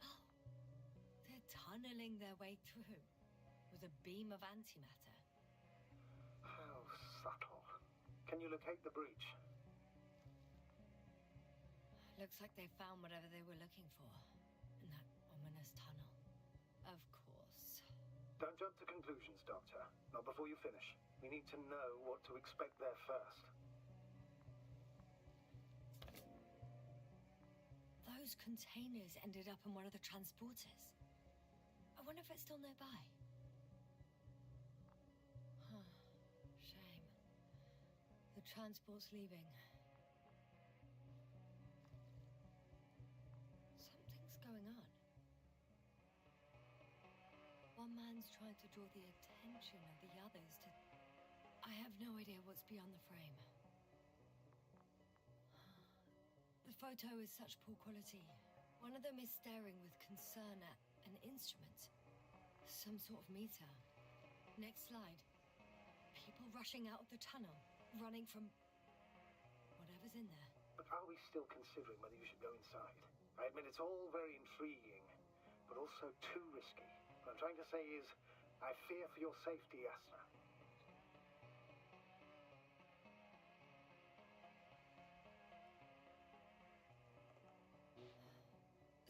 Oh, they're tunneling their way through with a beam of antimatter. How subtle. Can you locate the breach? Looks like they found whatever they were looking for in that ominous tunnel. Of course. Don't jump to conclusions, Doctor. Not before you finish. We need to know what to expect there first. those containers ended up in one of the transporters. I wonder if it's still nearby. Huh. Shame. The transport's leaving. Something's going on. One man's trying to draw the attention of the others to... I have no idea what's beyond the frame. The photo is such poor quality. One of them is staring with concern at an instrument. Some sort of meter. Next slide. People rushing out of the tunnel, running from whatever's in there. But are we still considering whether you should go inside? I admit it's all very intriguing, but also too risky. What I'm trying to say is, I fear for your safety, Yasna.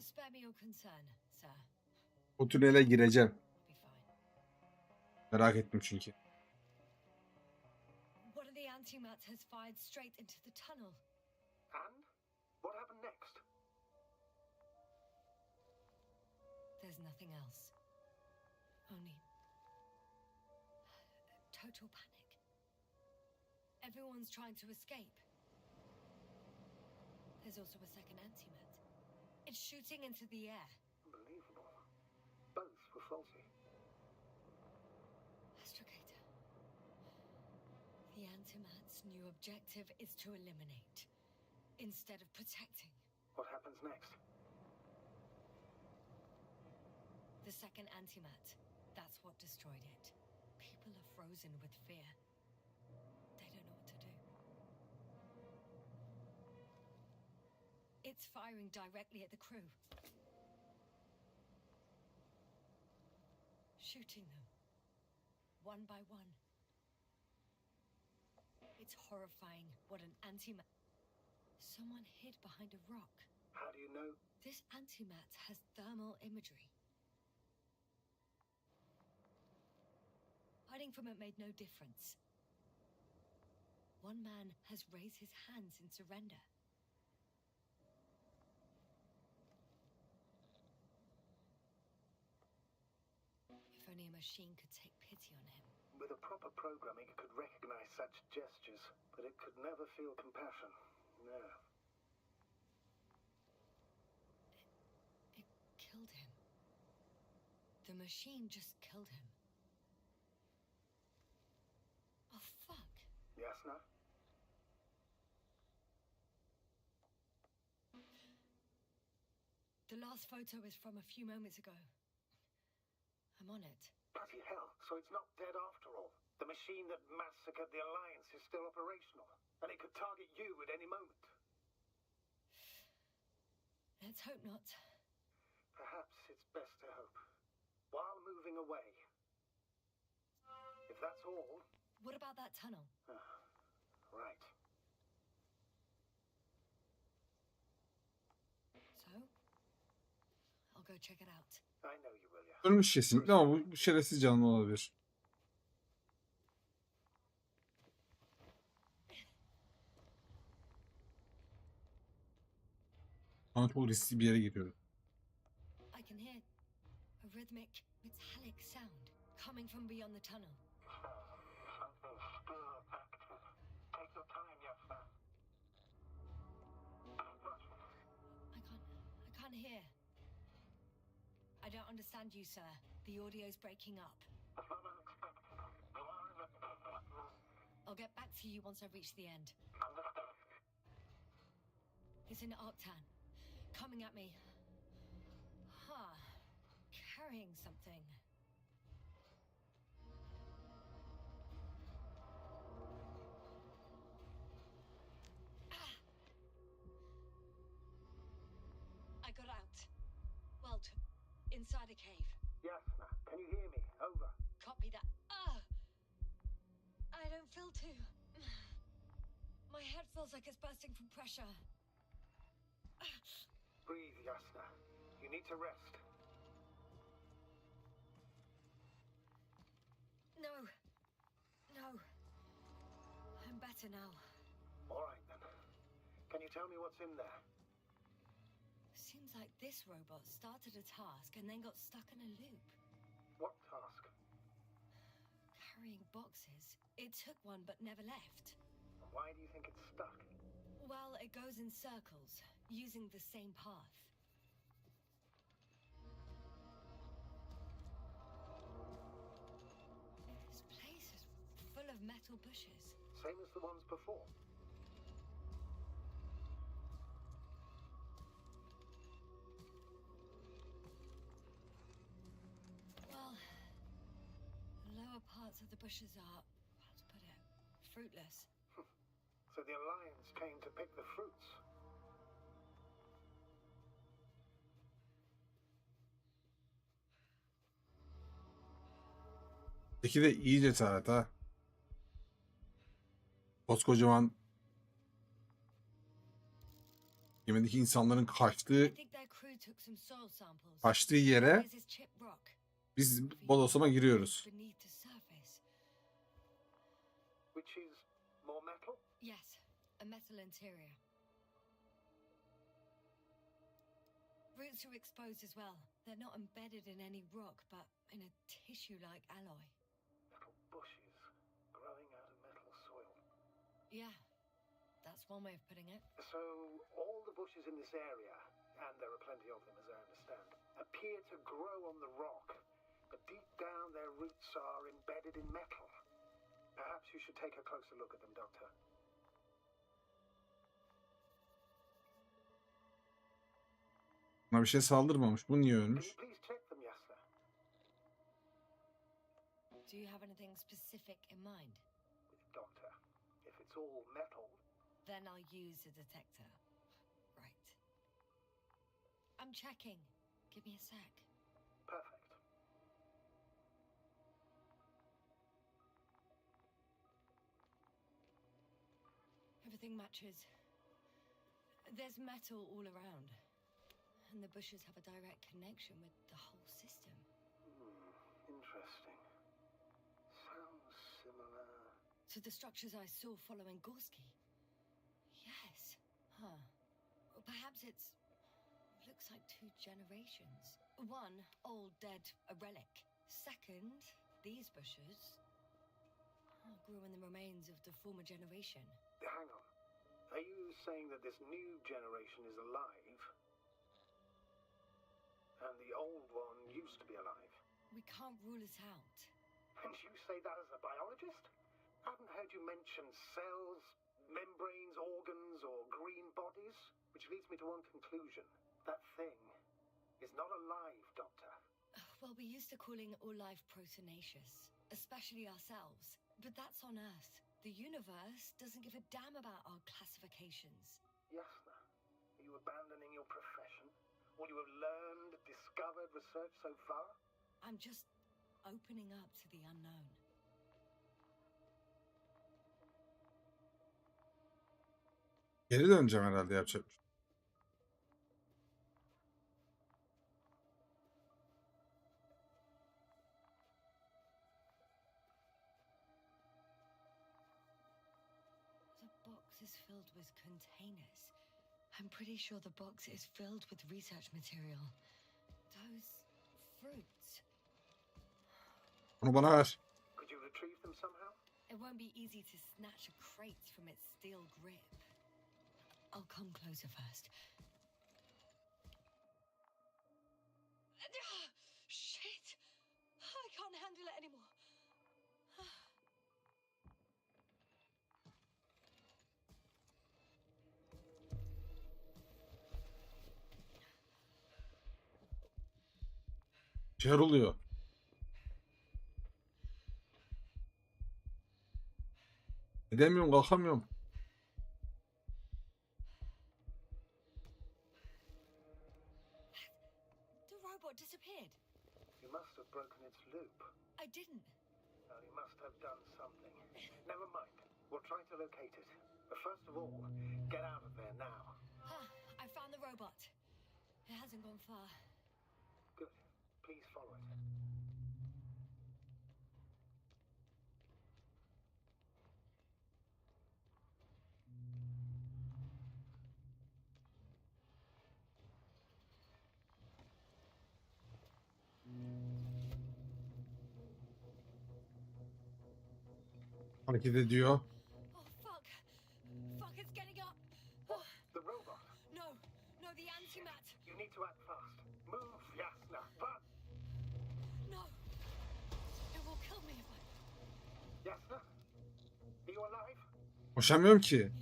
Spare me your concern, sir. O tünele gireceğim. I'll be fine. Merak ettim çünkü. One of the antimats has fired straight into the tunnel. And? What happened next? There's nothing else. Only total panic. Everyone's trying to escape. There's also a second antimat. It's shooting into the air. Unbelievable. Both were faulty. Astrogator. The antimat's new objective is to eliminate, instead of protecting. What happens next? The second antimat. That's what destroyed it. People are frozen with fear. They don't know what to do. It's firing directly at the crew. Shooting them. One by one. It's horrifying what an antimat... Someone hid behind a rock. How do you know? This antimat has thermal imagery. Hiding from it made no difference. One man has raised his hands in surrender. If only a machine could take pity on him. With a proper programming, it could recognize such gestures, but it could never feel compassion. No. It killed him. The machine just killed him. Oh, fuck. Yasna? The last photo is from a few moments ago. I'm on it. Bloody hell, so it's not dead after all. The machine that massacred the Alliance is still operational, and it could target you at any moment. Let's hope not. Perhaps it's best to hope. While moving away. If that's all... What about that tunnel? Right. So? I'll go check it out. I know you will, yeah. Ölmüş kesinlikle ama bu şerefsiz canlı olabilir. Ama çok riskli bir yere gidiyorum. I can hear a rhythmic, metallic sound coming from beyond the tunnel. Something still active. Take your time, Yasna. I can't hear. I don't understand you, sir. The audio's breaking up. I'll get back to you once I reach the end. It's an Arctan. Coming at me. Huh. Carrying something. I got out. Well, inside a cave. Yasna, can you hear me? Over. Copy that. I don't feel too... My head feels like it's bursting from pressure. Breathe, Yasna. You need to rest. No. I'm better now. All right, then. Can you tell me what's in there? Seems like this robot started a task and then got stuck in a loop. What task? Carrying boxes. It took one but never left. Why do you think it's stuck? Well, it goes in circles, using the same path. This place is full of metal bushes. Same as the ones before. Well, the lower parts of the bushes are, how to put it, fruitless. So the Alliance came to pick the fruits. Peki de iyi cesaret ha. Koskocaman gemideki insanların I kaçtığı think their crew took some soil samples. yere There's this chip rock biz bodoslama giriyoruz. beneath the surface. Which is more metal? Yes, a metal interior. Roots are exposed as well. They're not embedded in any rock, but in a tissue-like alloy. Metal bushes growing out of metal soil. Yeah, that's one way of putting it. So all the bushes in this area, and there are plenty of them as I understand, appear to grow on the rock, but deep down their roots are embedded in metal. Perhaps you should take a closer look at them, Doctor. Buna bir şey saldırmamış. Bu niye Can ölmüş? you please check them, Yasna? Do you have anything specific in mind? Doctor, if it's all metal, Then I'll use a detector. Right. I'm checking. Give me a sec. perfect. Everything matches. There's metal all around. And the bushes have a direct connection with the whole system. Interesting. Sounds similar. To the structures I saw following Gorski. Yes. Huh. Or perhaps it's... looks like two generations. One, old, dead, a relic. Second, these bushes grew in the remains of the former generation. Hang on. Are you saying that this new generation is alive? And the old one used to be alive? We can't rule it out. And you say that as a biologist? I haven't heard you mention cells, membranes, organs, or green bodies. Which leads me to one conclusion. That thing is not alive, Doctor. Well, we're used to calling all life proteinaceous, especially ourselves. But that's on Earth. The universe doesn't give a damn about our classifications. Yasna, are you abandoning your profession? All you have learned, discovered, researched so far? I'm just opening up to the unknown. Geri döneceğim herhalde yapacak. bir şey. The box is filled with containers. I'm pretty sure the box is filled with research material. Those fruits. Onu bana ver. Could you retrieve them somehow? It won't be easy to snatch a crate from its steel grip. I'll come closer first. Shit! I can't handle it anymore. Bir şeyler oluyor. Edemiyorum, kalkamıyorum. The robot disappeared. You must have broken its loop. I didn't. Well, you must have done something. Never mind. We'll try to locate it. But first of all, get out of there now. I found the robot. It hasn't gone far. Good. Please follow it. Hareket ediyor. Oh, fuck. Fuck, it's getting up. Oh, The robot. no, no, the antimat. You need to act fast. Move, Yasna. Run. No. It will kill me if I... Yasna? Are you alive? Koşamıyorum ki. Yes.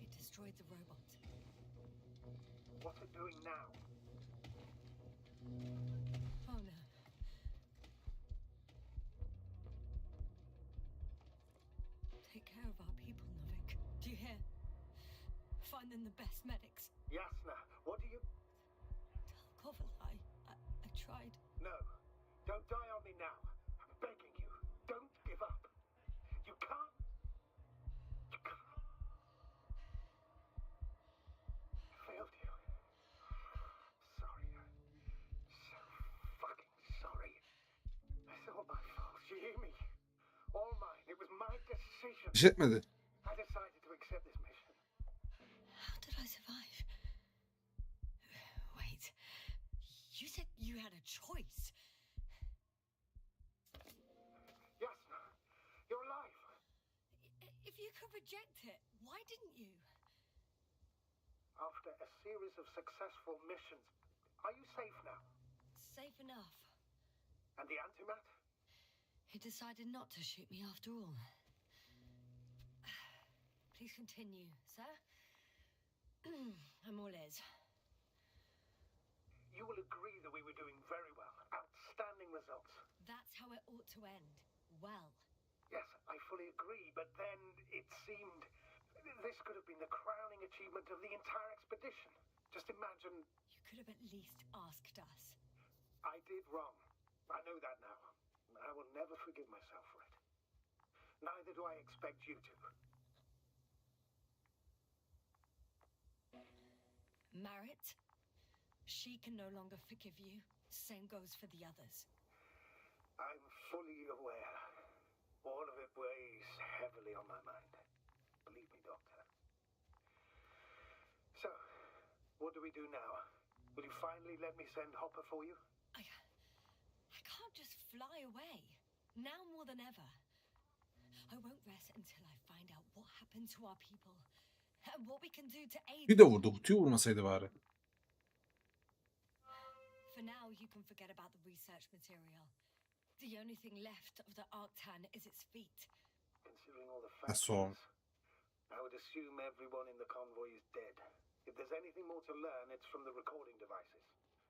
It destroyed the robot. What's it doing now? Oh, no. Take care of our people, Novik. Do you hear? Find them the best medics. Yasna, what do you... Tell Kovalai. I tried. No. Don't die on me now. I'm begging you. Don't give up. You can't. You can't. I failed you. Sorry. So fucking sorry. It's all my fault. You hear me? All mine. It was my decision. Hiç etmedi. I decided to accept this mission. How did I survive? Wait. You said you had a choice. Yasna, you're alive. If you could reject it, why didn't you? After a series of successful missions, are you safe now? Safe enough. And the antimat? He decided not to shoot me after all. Please continue, sir. I'm all ears. You will agree that we were doing very well. Outstanding results. That's how it ought to end. Well. Yes, I fully agree, but then it seemed this could have been the crowning achievement of the entire expedition. Just imagine. You could have at least asked us. I did wrong. I know that now. I will never forgive myself for it. Neither do I expect you to. Marit, she can no longer forgive you. Same goes for the others. I'm fully aware. All of it weighs heavily on my mind. Believe me, Doctor. So, what do we do now? Will you finally let me send Hopper for you? I can't just fly away. Now more than ever. I won't rest until I find out what happened to our people. And what we can do to aid Bir de vurdu. Kutuyu vurmasaydı bari. For now, you can forget about the research material. The only thing left of the Arctan is its feet. Considering all the That's facts, all. I would assume everyone in the convoy is dead. If there's anything more to learn, it's from the recording devices.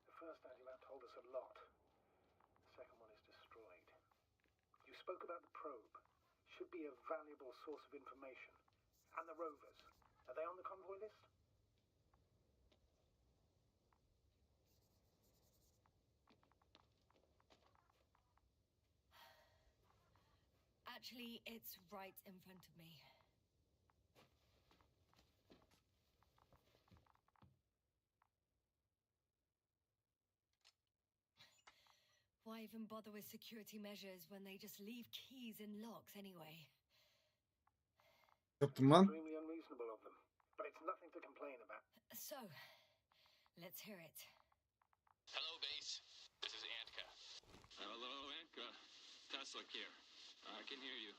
The first antimat told us a lot. The second one is destroyed. You spoke about the probe. Should be a valuable source of information. And the rovers. Are they on the convoy list? Actually, it's right in front of me. Why even bother with security measures when they just leave keys in locks anyway? Yaptım lan. Extremely unreasonable of them. But it's nothing to complain about. So, let's hear it. Hello, base. This is Antka. Hello, Antka. Tesla here. I can hear you.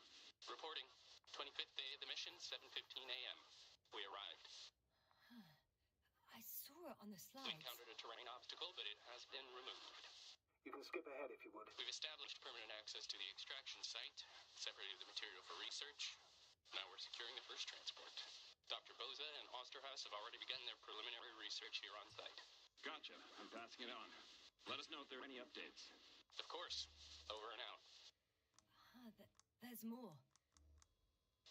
Reporting. 25th day of the mission, 7:15 a.m. We arrived. I saw it on the We slides. encountered a terrain obstacle, but it has been removed. You can skip ahead if you would. We've established permanent access to the extraction site, separated the material for research. Now we're securing the first transport. Dr. Boza and Osterhaus have already begun their preliminary research here on site. Gotcha. I'm passing it on. Let us know if there are any updates. Of course. Over and out. There's more.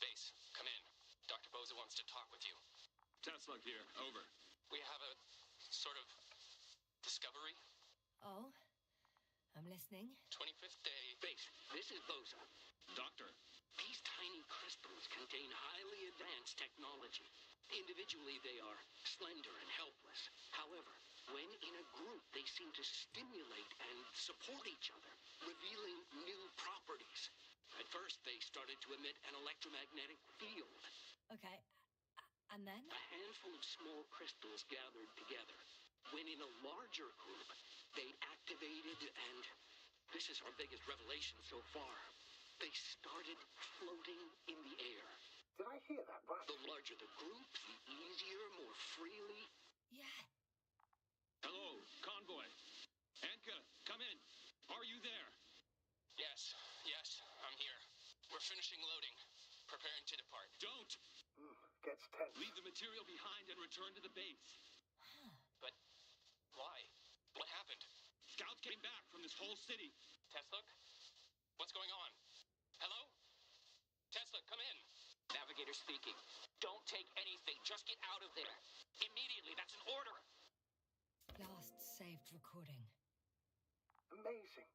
Base, come in. Dr. Boza wants to talk with you. Tesla here. Over. We have a sort of discovery. Oh, I'm listening. 25th day. Base, this is Boza. Doctor. These tiny crystals contain highly advanced technology. Individually, they are slender and helpless. However, when in a group, they seem to stimulate and support each other, revealing new properties. At first, they started to emit an electromagnetic field. Okay, and then? A handful of small crystals gathered together. When in a larger group, they activated and... This is our biggest revelation so far. they started floating in the air. Did I hear that right? The larger the group, the easier, more freely. Yeah. Hello, convoy. Anka, come in. Are you there? Yes, I'm here. We're finishing loading. Preparing to depart. Don't! Gets tense. Leave the material behind and return to the base. But why? What happened? Scouts came back from this whole city. Tesla? What's going on? Hello? Tesla, come in. Navigator speaking. Don't take anything. Just get out of there. Immediately. That's an order. Last saved recording. Amazing.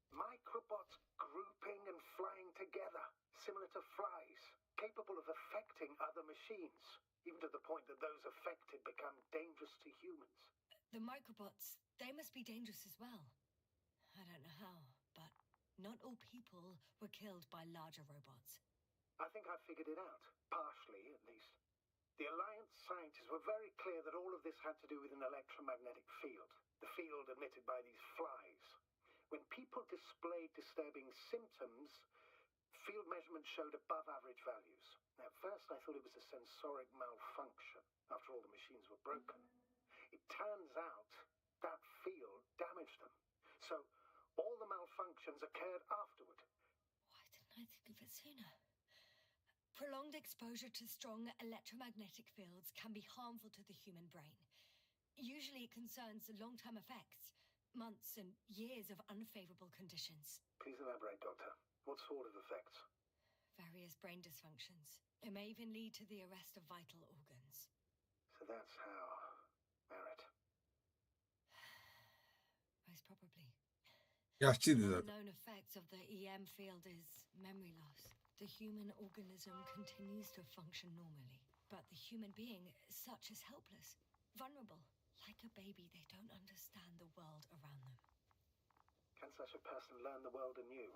Microbots grouping and flying together, similar to flies, capable of affecting other machines, even to the point that those affected become dangerous to humans. The microbots, they must be dangerous as well. I don't know how, but not all people were killed by larger robots. I think I figured it out, partially at least. The Alliance scientists were very clear that all of this had to do with an electromagnetic field, the field emitted by these flies. When people displayed disturbing symptoms, field measurements showed above average values. At first, I thought it was a sensoric malfunction. After all, the machines were broken. It turns out that field damaged them. So all the malfunctions occurred afterward. Why didn't I think of it sooner? Prolonged exposure to strong electromagnetic fields can be harmful to the human brain. Usually it concerns long-term effects, months and years of unfavorable conditions. Please elaborate, Doctor. What sort of effects? Various brain dysfunctions. It may even lead to the arrest of vital organs. So that's how... Merit. Most probably. Yaşlıydı One zaten. known effects of the EM field is memory loss. The human organism continues to function normally, but the human being such is helpless, vulnerable. Like a baby, they don't understand the world around them. Can such a person learn the world anew?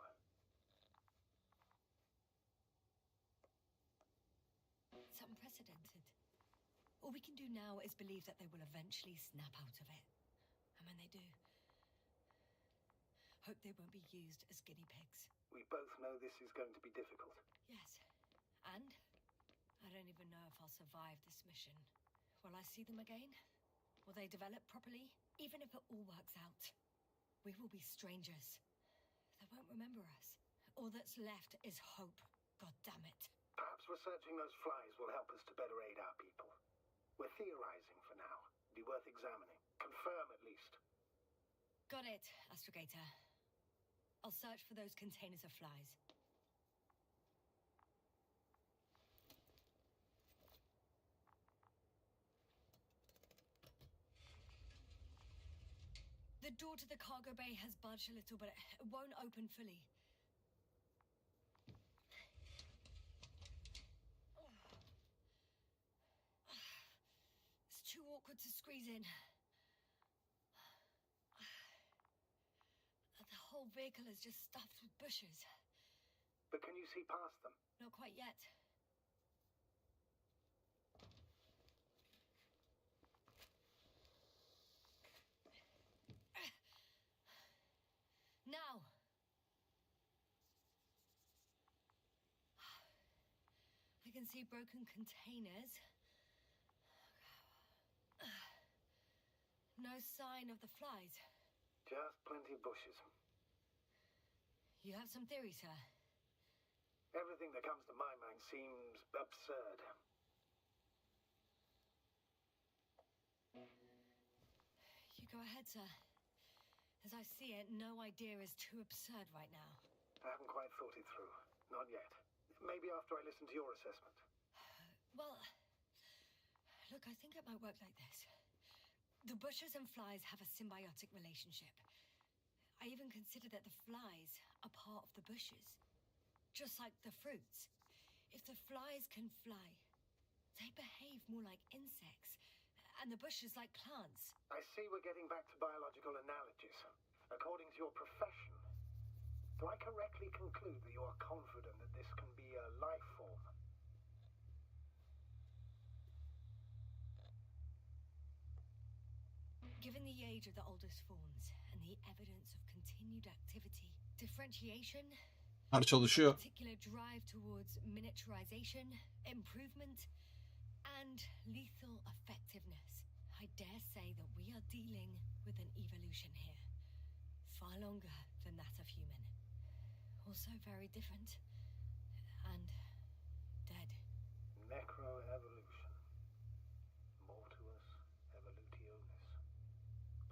It's unprecedented. All we can do now is believe that they will eventually snap out of it. And when they do, hope they won't be used as guinea pigs. We both know this is going to be difficult. Yes, and I don't even know if I'll survive this mission. Will I see them again? Will they develop properly? Even if it all works out, we will be strangers. They won't remember us. All that's left is hope. God damn it. Perhaps researching those flies will help us to better aid our people. We're theorizing for now. Be worth examining. Confirm at least. Got it, Astrogator. I'll search for those containers of flies. The door to the cargo bay has budged a little, but it won't open fully. It's too awkward to squeeze in. The whole vehicle is just stuffed with bushes. But can you see past them? Not quite yet. Now! I can see broken containers. No sign of the flies. Just plenty of bushes. You have some theory, sir? Everything that comes to my mind seems absurd. You go ahead, sir. As I see it, no idea is too absurd right now. I haven't quite thought it through. Not yet. Maybe after I listen to your assessment. Well, look, I think it might work like this. The bushes and flies have a symbiotic relationship. I even consider that the flies are part of the bushes. Just like the fruits. If the flies can fly, they behave more like insects, and the bushes like plants. I see we're getting back to biological analogies. According to your profession, do I correctly conclude that you are confident that this can be a life form? Given the age of the oldest forms and the evidence of continued activity, differentiation, Çalışıyor. particular drive towards miniaturization, improvement, and lethal effectiveness. I dare say that we are dealing with an evolution here, far longer than that of human. Also very different and dead. Necroevolution. Mortuus evolutionis.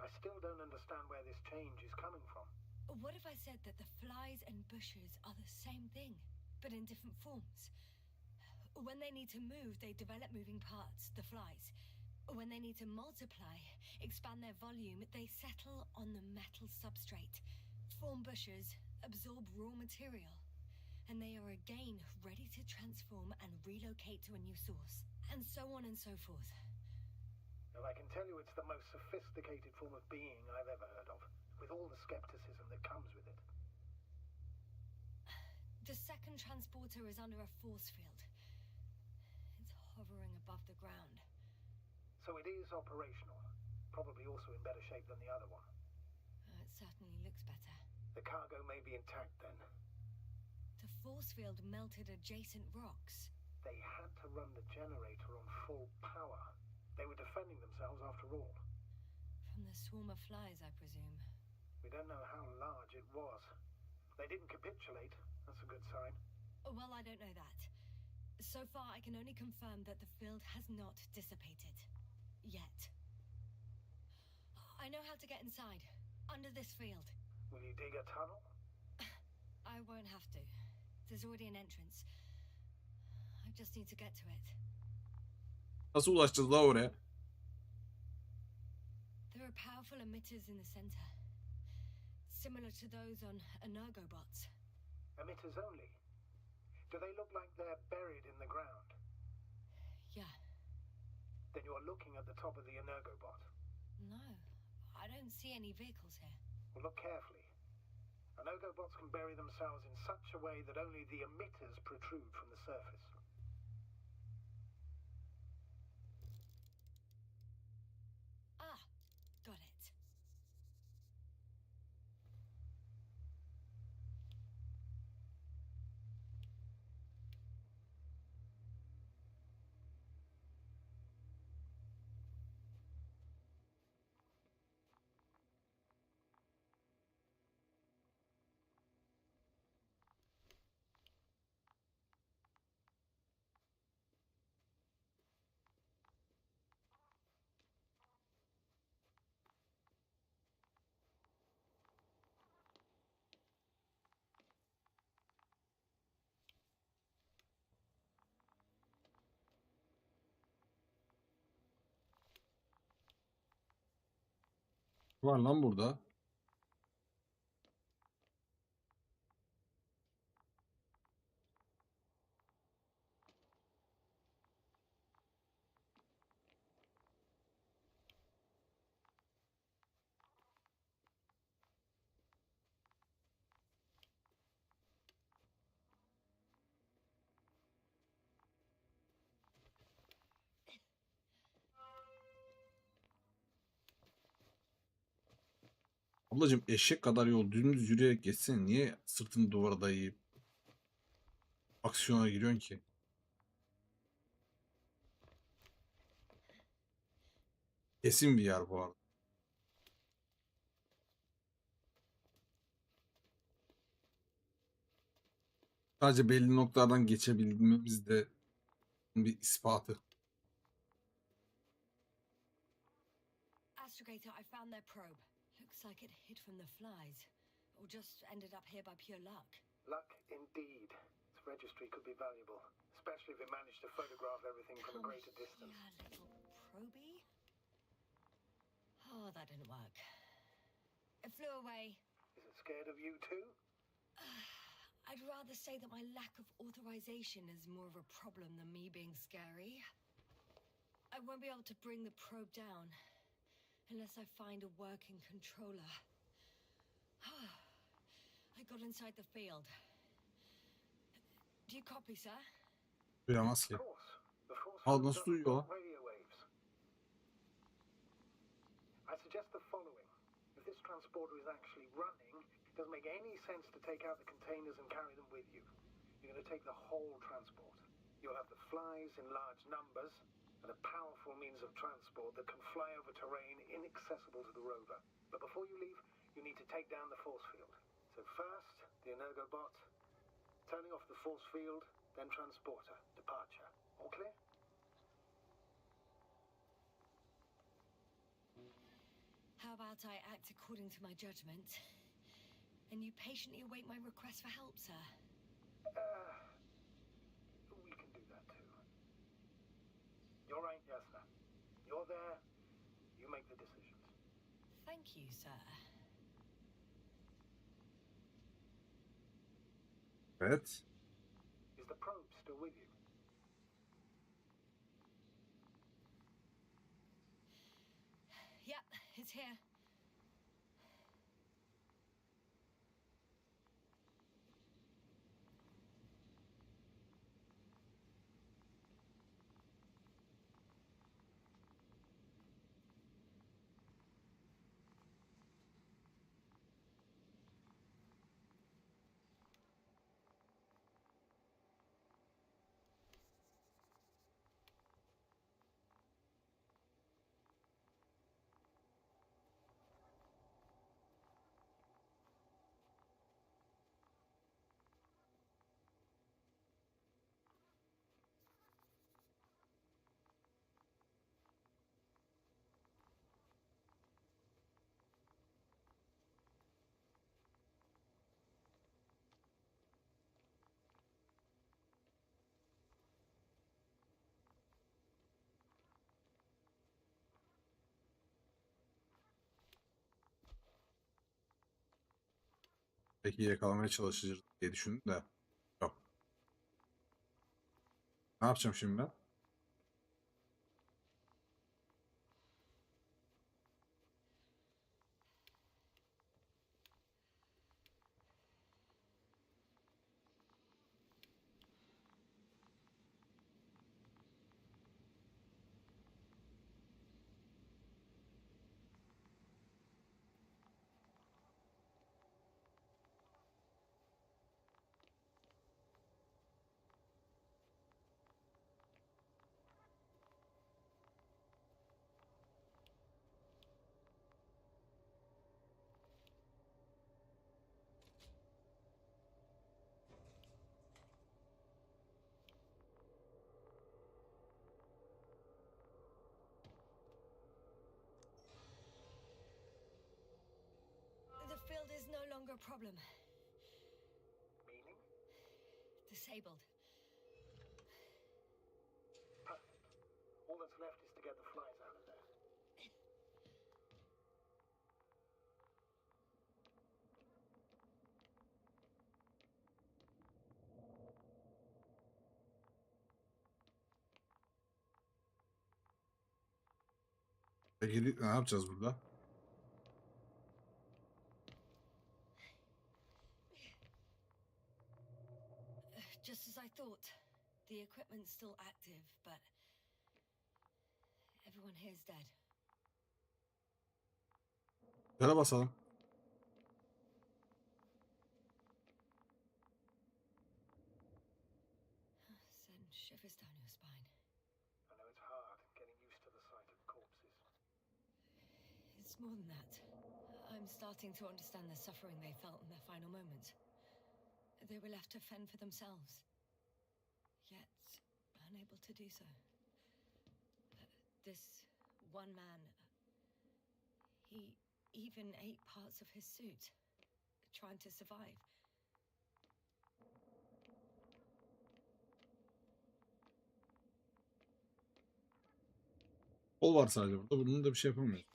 I still don't understand where this change is coming from. What if I said that the flies and bushes are the same thing, but in different forms? When they need to move, they develop moving parts, the flies. When they need to multiply, expand their volume, they settle on the metal substrate, form bushes, absorb raw material, and they are again ready to transform and relocate to a new source, and so on and so forth. And I can tell you it's the most sophisticated form of being I've ever heard of, with all the skepticism that comes with it. The second transporter is under a force field. It's hovering above the ground. So it is operational, probably also in better shape than the other one. It certainly looks better. The cargo may be intact then. The force field melted adjacent rocks. They had to run the generator on full power. They were defending themselves after all. From the swarm of flies, I presume. We don't know how large it was. They didn't capitulate. That's a good sign. Well, I don't know that. So far, I can only confirm that the field has not dissipated. Yet. I know how to get inside. Under this field. Will you dig a tunnel? I won't have to. There's already an entrance. I just need to get to it. Nasıl ulaşacağız la oraya? There are powerful emitters in the center. Similar to those on energobots. Emitters only? Do they look like they're buried in the ground? Yeah. Then you're looking at the top of the energobot. No, I don't see any vehicles here. Well, look carefully. Energobots can bury themselves in such a way that only the emitters protrude from the surface. Ah, got it. Var lan burada. Ablacığım eşek kadar yol dümdüz yürüyerek geçsene. Niye sırtını duvara dayayıp aksiyona giriyorsun ki? Kesin bir yer bu arada. Sadece belli noktalardan geçebilmemiz de bir ispatı. Astrogator, I found their probe. Looks like it hid from the flies. Or just ended up here by pure luck. Luck indeed. Its registry could be valuable, especially if it managed to photograph everything from a greater distance. Yeah, little probie. Oh, that didn't work. It flew away. Is it scared of you too? I'd rather say that my lack of authorization is more of a problem than me being scary. I won't be able to bring the probe down unless I find a working controller. I got inside the field. Do you copy, sir? Duyamaz ki. Of course. The force Al field nasıl doesn't duyuyor? block radio waves. I suggest the following. If this transporter is actually running, Doesn't make any sense to take out the containers and carry them with you. You're going to take the whole transport. You'll have the flies in large numbers and a powerful means of transport that can fly over terrain inaccessible to the rover. But before you leave, you need to take down the force field. So first, the Energobot, turning off the force field, then transporter, departure. All clear? How about I act according to my judgment, and you patiently await my request for help, sir? We can do that too. You're right, Yasna. You're there. You make the decisions. Thank you, sir. Evet. Is the probe still with you? Yep, it's here. Peki yakalamaya çalışır diye düşündüm de. Yok. Ne yapacağım şimdi ben? The field is no longer a problem. Meaning? Disabled. Perfect. All that's left is to get the flies out of there. Peki ne yapacağız burada? Just as I thought. The equipment's still active, but everyone here's dead. Yere basalım. Send shivers down your spine. I know it's hard getting used to the sight of corpses. It's more than that. I'm starting to understand the suffering they felt in their final moments. They were left to fend for themselves, yet unable to do so. This one man, he even ate parts of his suit, trying to survive. Kol var sadece burada. Bunun da bir şey yapamıyoruz.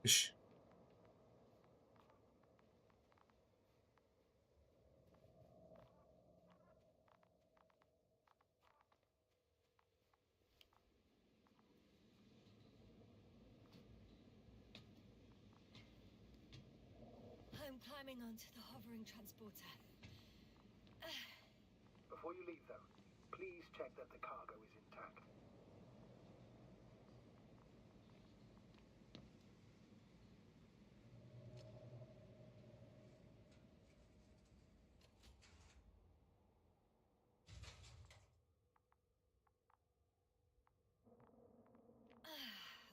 İş. I'm climbing onto the hovering transporter. Before you leave, though, please check that the cargo is intact.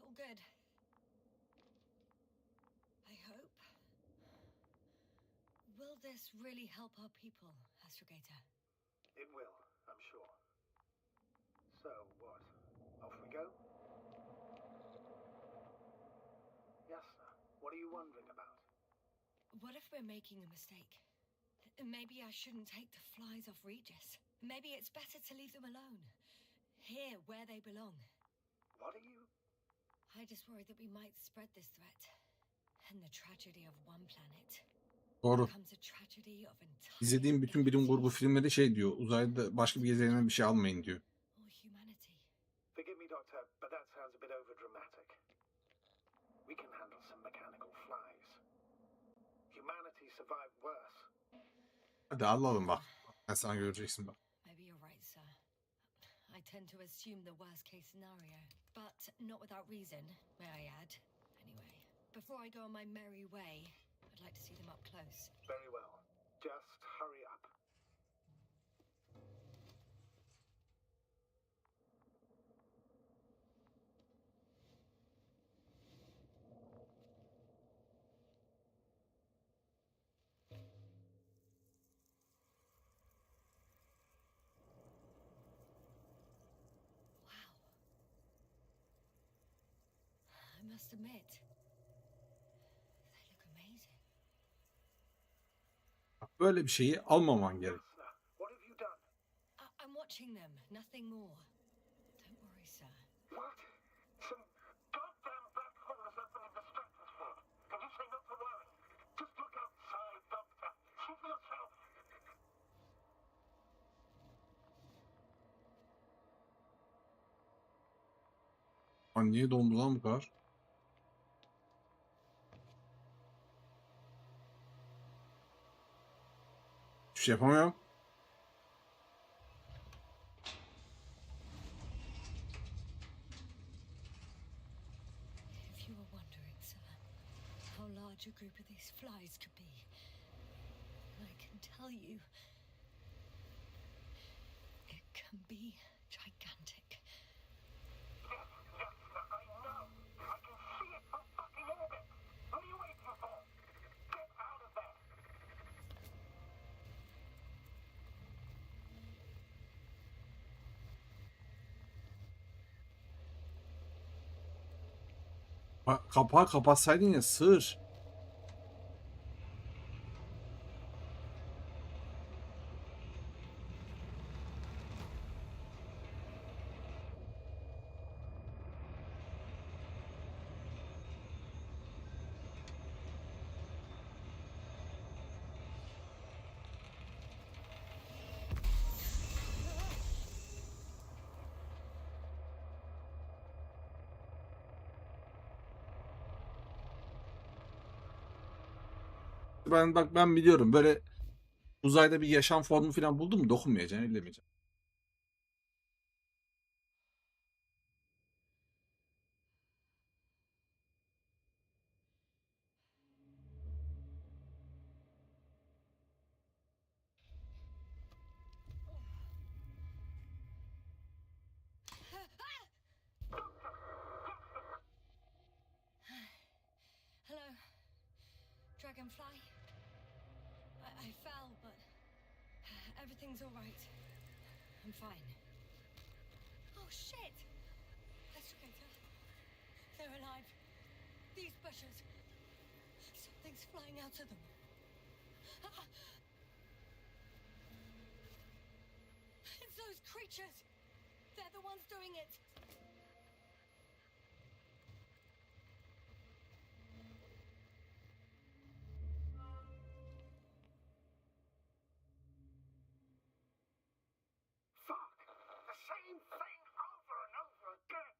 All good. I hope. Will this really help our people, Astrogator? It will, I'm sure. So, what? Off we go? Yasna, what are you wondering about? What if we're making a mistake? Maybe I shouldn't take the flies off Regis. Maybe it's better to leave them alone. Here, where they belong. What are you... I just worry that we might spread this threat. And the tragedy of one planet Doğru. becomes a tragedy of entire İzlediğim bütün bilim kurgu filmleri şey diyor. Uzayda başka bir gezegenden bir şey almayın diyor. or humanity. Forgive me, Doctor, but that sounds a bit overdramatic. We can handle some mechanical flies. Humanity survived worse. Hadi alalım bak. Ben sana göreceksin bak. Maybe you're right, sir. I tend to assume the worst case scenario, but not without reason, may I add. Anyway, before I go on my merry way, I'd like to see them up close. Very well. Just hurry up. Wow. I must admit, they look amazing. Bak, böyle bir şeyi almaman gerek. Yasna, what have you done? I'm watching them, nothing more. Don't worry, sir. What? Some goddamn black hole is opening the stratosphere. And you say not to worry. Just look outside, Doctor. See for yourself. Lan niye dondu lan bu kadar? Hiçbir şey yapamıyorum. If you were wondering, sir, how large a group of these flies could be, I can tell you, it can be gigantic. Yasna, I know. I can see it from fucking orbit. What are you waiting for? Get out of there. Kapağı kapatsaydın ya sığır. Ben biliyorum böyle uzayda bir yaşam formu falan buldum mu dokunmayacaksın, ellemeyeceksin. Hello, Dragonfly. I fell, but everything's all right. I'm fine. Oh shit! Astrogator, they're alive. These bushes. Something's flying out of them. Ah! It's those creatures. They're the ones doing it. Fuck! The same thing over and over again.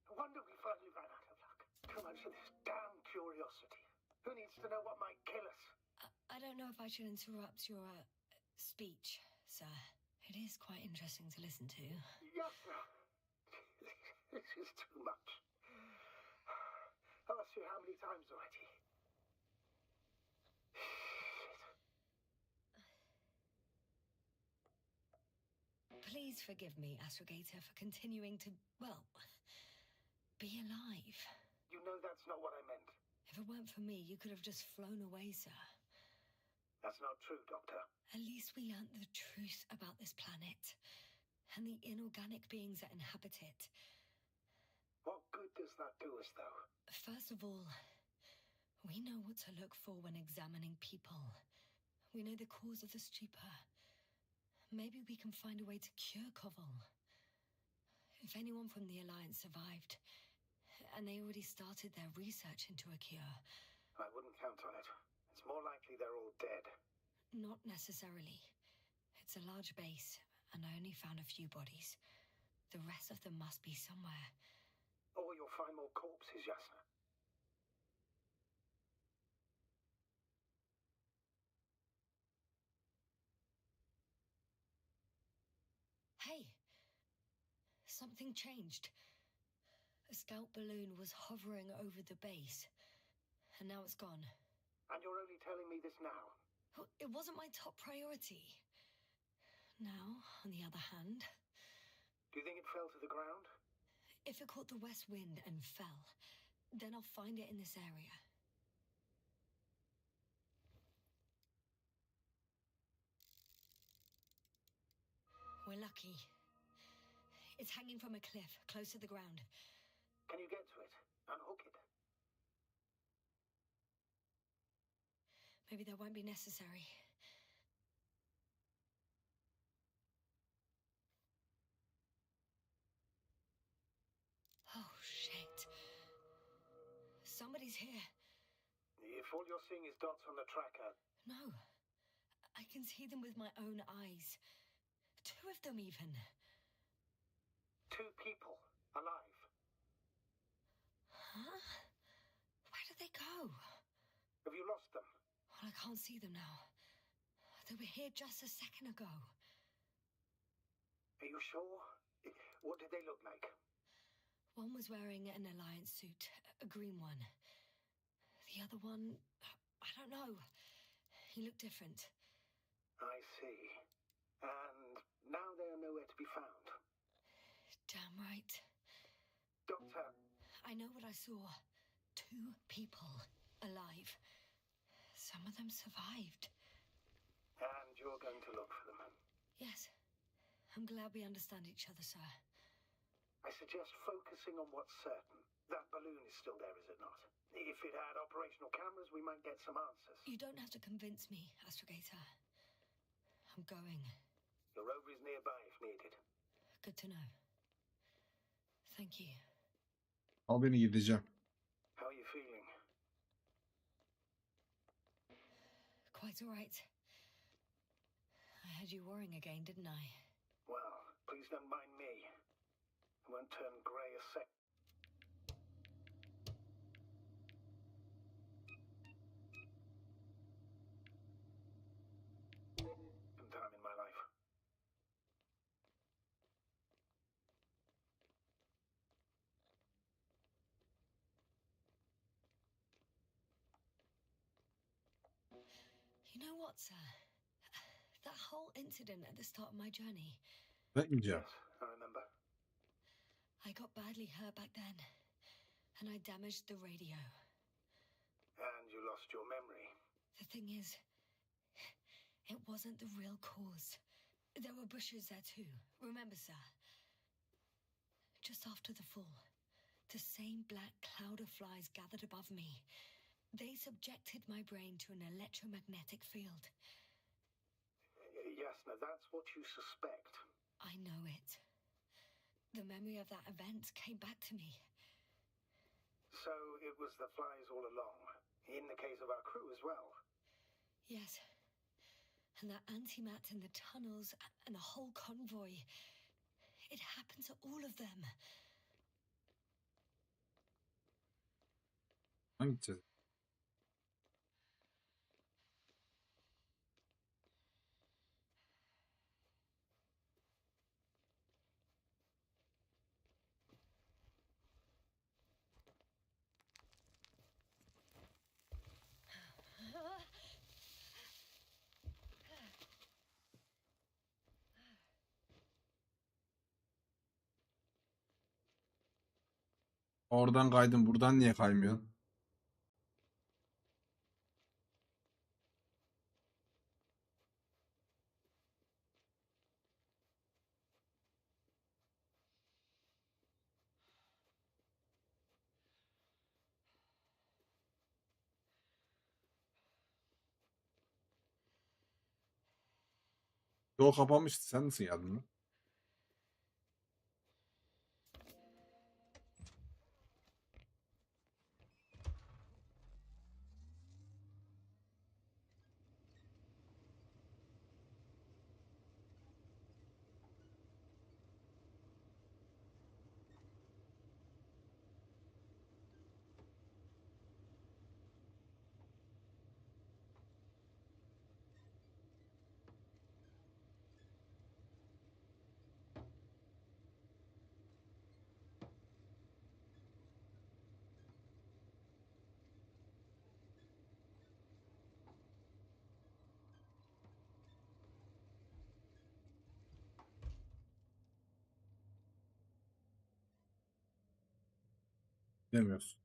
No wonder we finally ran out of luck. Too much of this damn curiosity. Who needs to know what might kill us? don't know if I should interrupt your speech, sir. It is quite interesting to listen to. Yasna, this is too much. I've asked you how many times already? Please forgive me, Astrogator, for continuing to, well, be alive. You know that's not what I meant. If it weren't for me, you could have just flown away, sir. That's not true, Doctor. At least we learnt the truth about this planet and the inorganic beings that inhabit it. What good does that do us, though? First of all, we know what to look for when examining people. We know the cause of the stupor. Maybe we can find a way to cure Koval. If anyone from the Alliance survived, and they already started their research into a cure. I wouldn't count on it. It's more likely they're all dead. Not necessarily. It's a large base, and I only found a few bodies. The rest of them must be somewhere. Or you'll find more corpses, Yasna. Hey! Something changed. A scout balloon was hovering over the base, and now it's gone. And you're only telling me this now? Well, it wasn't my top priority. Now, on the other hand, Do you think it fell to the ground? if it caught the west wind and fell, then I'll find it in this area. We're lucky. It's hanging from a cliff, close to the ground. Can you get to it? Unhook it? Maybe that won't be necessary. Oh, shit. Somebody's here. If all you're seeing is dots on the tracker, No. I can see them with my own eyes. 2 of them, even. 2 people, alive. Huh? Where did they go? Have you lost them? Well, I can't see them now. They were here just a second ago. Are you sure? What did they look like? One was wearing an Alliance suit, a green one. The other one, I don't know. He looked different. I see. And now they are nowhere to be found. Damn right. Doctor, I know what I saw. 2 people alive. Some of them survived. and you're going to look for them. Yes. I'm glad we understand each other, sir. I suggest focusing on what's certain. That balloon is still there, is it not? If it had operational cameras, we might get some answers. You don't have to convince me, Astrogator. I'm going. Your rover is nearby if needed. Good to know. Thank you. Al beni, gideceğim. How are you feeling? Quite all right. I had you worrying again, didn't I? Well, please don't mind me. I won't turn grey a sec. Some time in my life. You know what, sir? That whole incident at the start of my journey, Ben gideceğim. Yes, I remember. I got badly hurt back then, and I damaged the radio. And you lost your memory. The thing is, it wasn't the real cause. There were bushes there too, remember, sir? Just after the fall, the same black cloud of flies gathered above me. They subjected my brain to an electromagnetic field. Yasna, that's what you suspect. I know it. The memory of that event came back to me. So it was the flies all along. In the case of our crew as well. Yes. And that antimat in the tunnels and the whole convoy. It happened to all of them. Hangi gideceğiz? Oradan kaydın, buradan niye kaymıyorsun? Yol kapanmıştı. Sen nasıl geldin lan? Demiyorsun.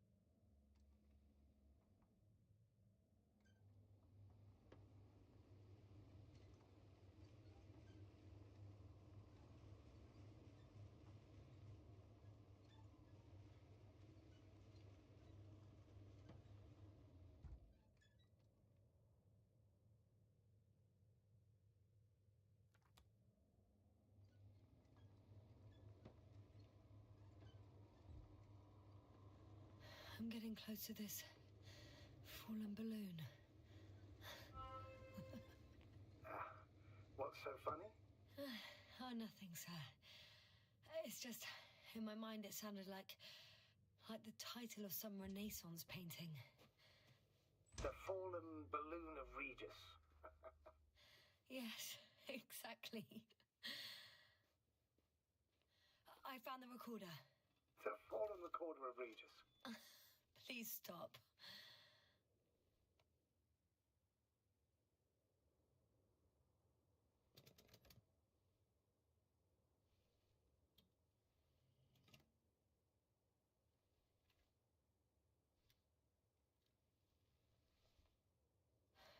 I'm getting close to this fallen balloon. What's so funny? Oh, nothing, sir. It's just, in my mind it sounded like the title of some Renaissance painting. The fallen balloon of Regis. Yes, exactly. I found the recorder. The fallen recorder of Regis. Please stop.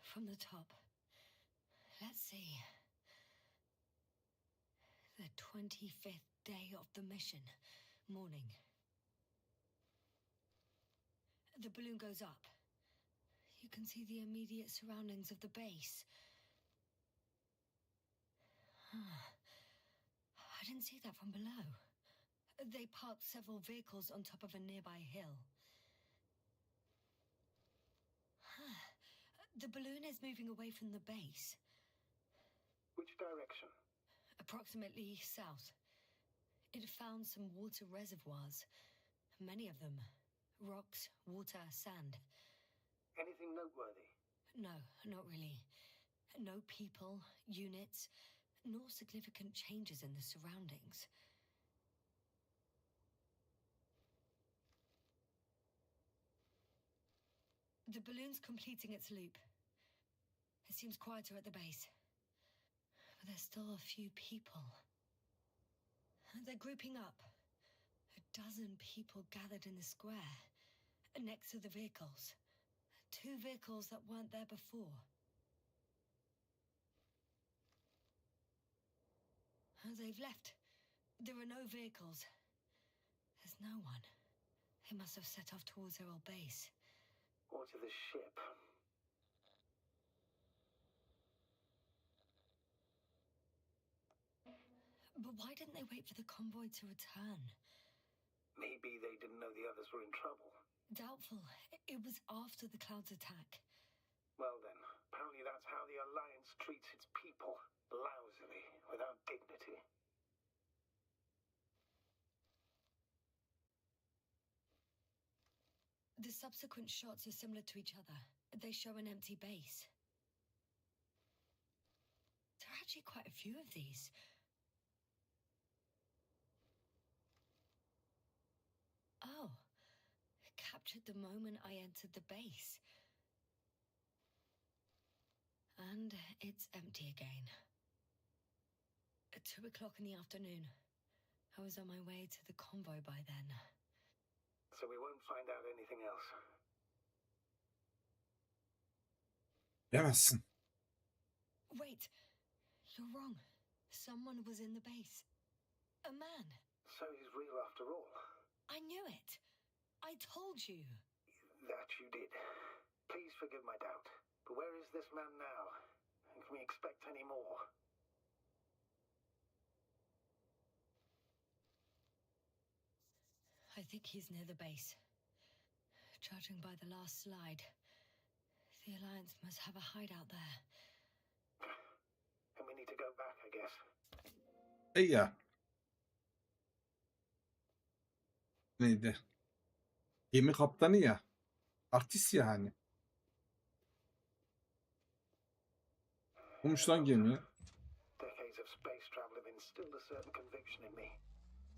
From the top. Let's see. The 25th day of the mission. Morning. The balloon goes up. You can see the immediate surroundings of the base. I didn't see that from below. They parked several vehicles on top of a nearby hill. The balloon is moving away from the base. Which direction? Approximately south. It found some water reservoirs. Many of them. Rocks, water, sand. Anything noteworthy? No, not really. No people, units, nor significant changes in the surroundings. The balloon's completing its loop. It seems quieter at the base. But there's still a few people. They're grouping up. A dozen people gathered in the square, next to the vehicles. 2 vehicles that weren't there before. They've left. There are no vehicles. There's no one. They must have set off towards their old base. Or to the ship? But why didn't they wait for the convoy to return? Maybe they didn't know the others were in trouble. Doubtful. It was after the Cloud's attack. Well then, apparently that's how the Alliance treats its people. Lousily, without dignity. The subsequent shots are similar to each other. They show an empty base. There are actually quite a few of these. Oh, captured the moment I entered the base. And it's empty again. At 2 o'clock in the afternoon. I was on my way to the convoy by then. so we won't find out anything else. Yemezsin. Wait, you're wrong. Someone was in the base. A man. So he's real after all. I knew it. I told you. That you did. Please forgive my doubt. But where is this man now? And can we expect any more? I think he's near the base. Judging by the last slide, the Alliance must have a hideout there. And we need to go back, I guess. Ya. Neydi? Gemi kaptanı ya. Artist yani. Bulmuş lan gemiyi. Decades of space travel have instilled a certain conviction in me.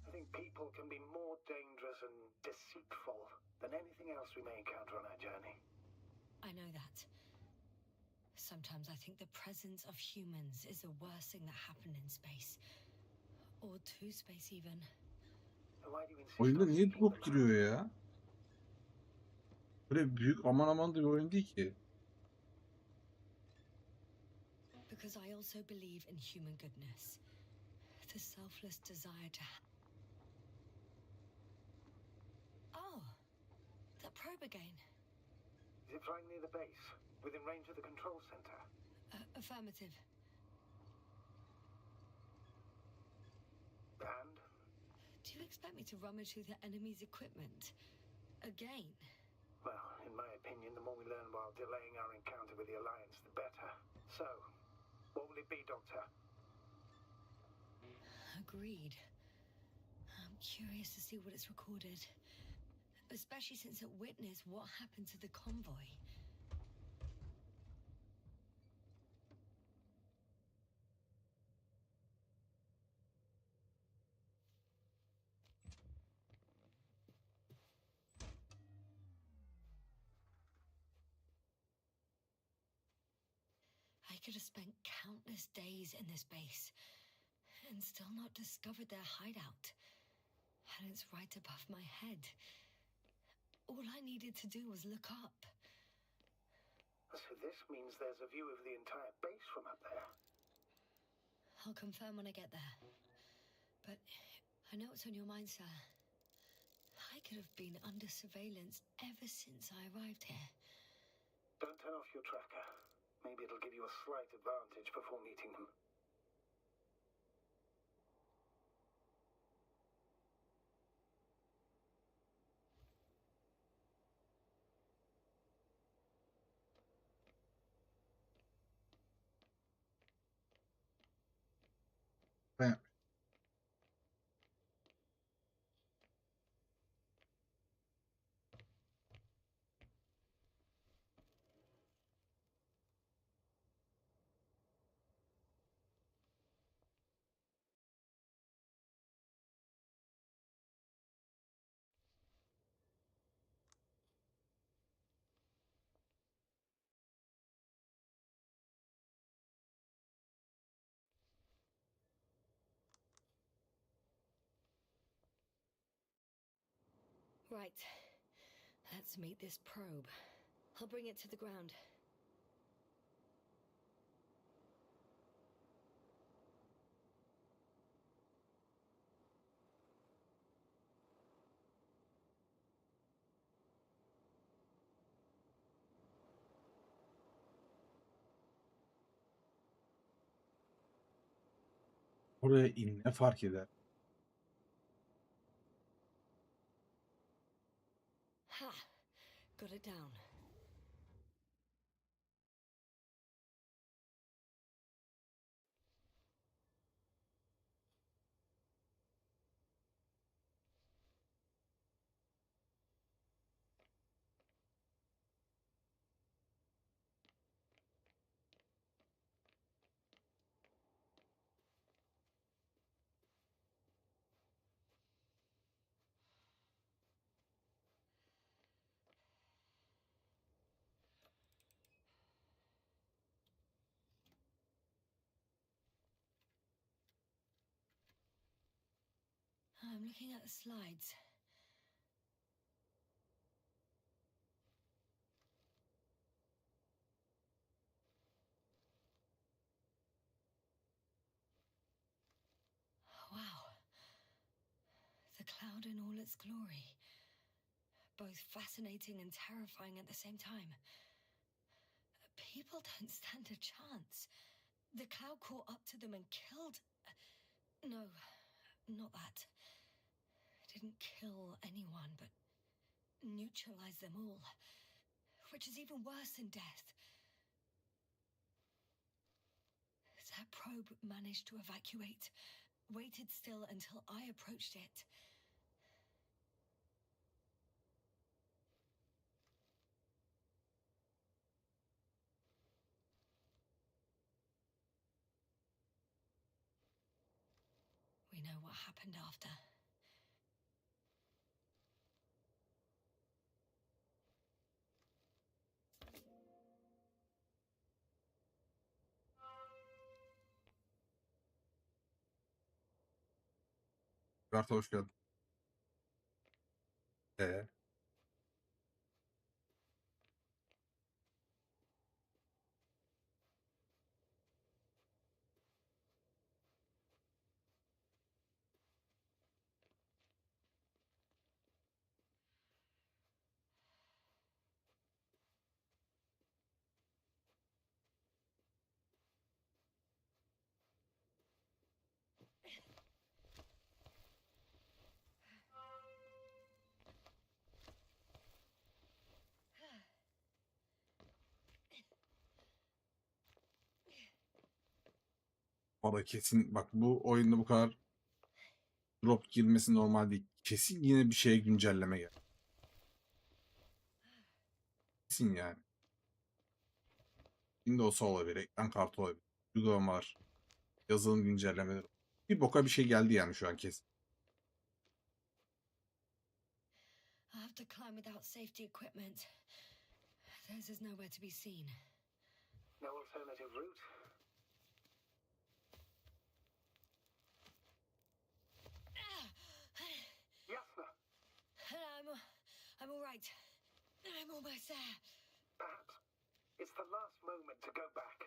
I think people can be more dangerous and deceitful than anything else we may encounter on our journey. I know that. Sometimes I think the presence of humans is the worst thing that happened in space. Or to space even. And why do you insist Oyunda on niye speaking drop the giriyor ya? Böyle büyük aman aman da bir oyun değil ki. Because I also believe in human goodness. The selfless desire to Oh, that probe again. Is it flying near the base? Within range of the control center? Affirmative. And? Do you expect me to rummage through the enemy's equipment? Again? Well, in my opinion, the more we learn while delaying our encounter with the Alliance, the better. So, what will it be, Doctor? Agreed. I'm curious to see what it's recorded. Especially since it witnessed what happened to the convoy. I could have spent countless days in this base and still not discovered their hideout. And it's right above my head. All I needed to do was look up. So this means there's a view of the entire base from up there. I'll confirm when I get there. But I know what's on your mind, sir. I could have been under surveillance ever since I arrived here. Don't turn off your tracker. Maybe it'll give you a slight advantage before meeting them. Ben Right. Let's meet this probe. I'll bring it to the ground. oraya in ne fark eder? Ha! Got it down. I'm looking at the slides. cloud in all its glory. Both fascinating and terrifying at the same time. People don't stand a chance. The cloud caught up to them and killed... No, not that. It didn't kill anyone, but neutralized them all. Which is even worse than death. That probe managed to evacuate, waited still until I approached it. We know what happened after. Berta hoş geldin. Ee? Orada kesin bak bu oyunda bu kadar drop girmesi normal değil. Kesin yine bir şeye güncelleme gel. Kesin yani. Windows olabilir, ekran kartı olabilir. Uygulama var. Yazılım güncellemeleri. Bir boka bir şey geldi yani şu an kesin. I have to climb without safety equipment. Theirs is nowhere to be seen. No alternative route? Yasna, I'm all right. I'm almost there. perhaps it's the last moment to go back.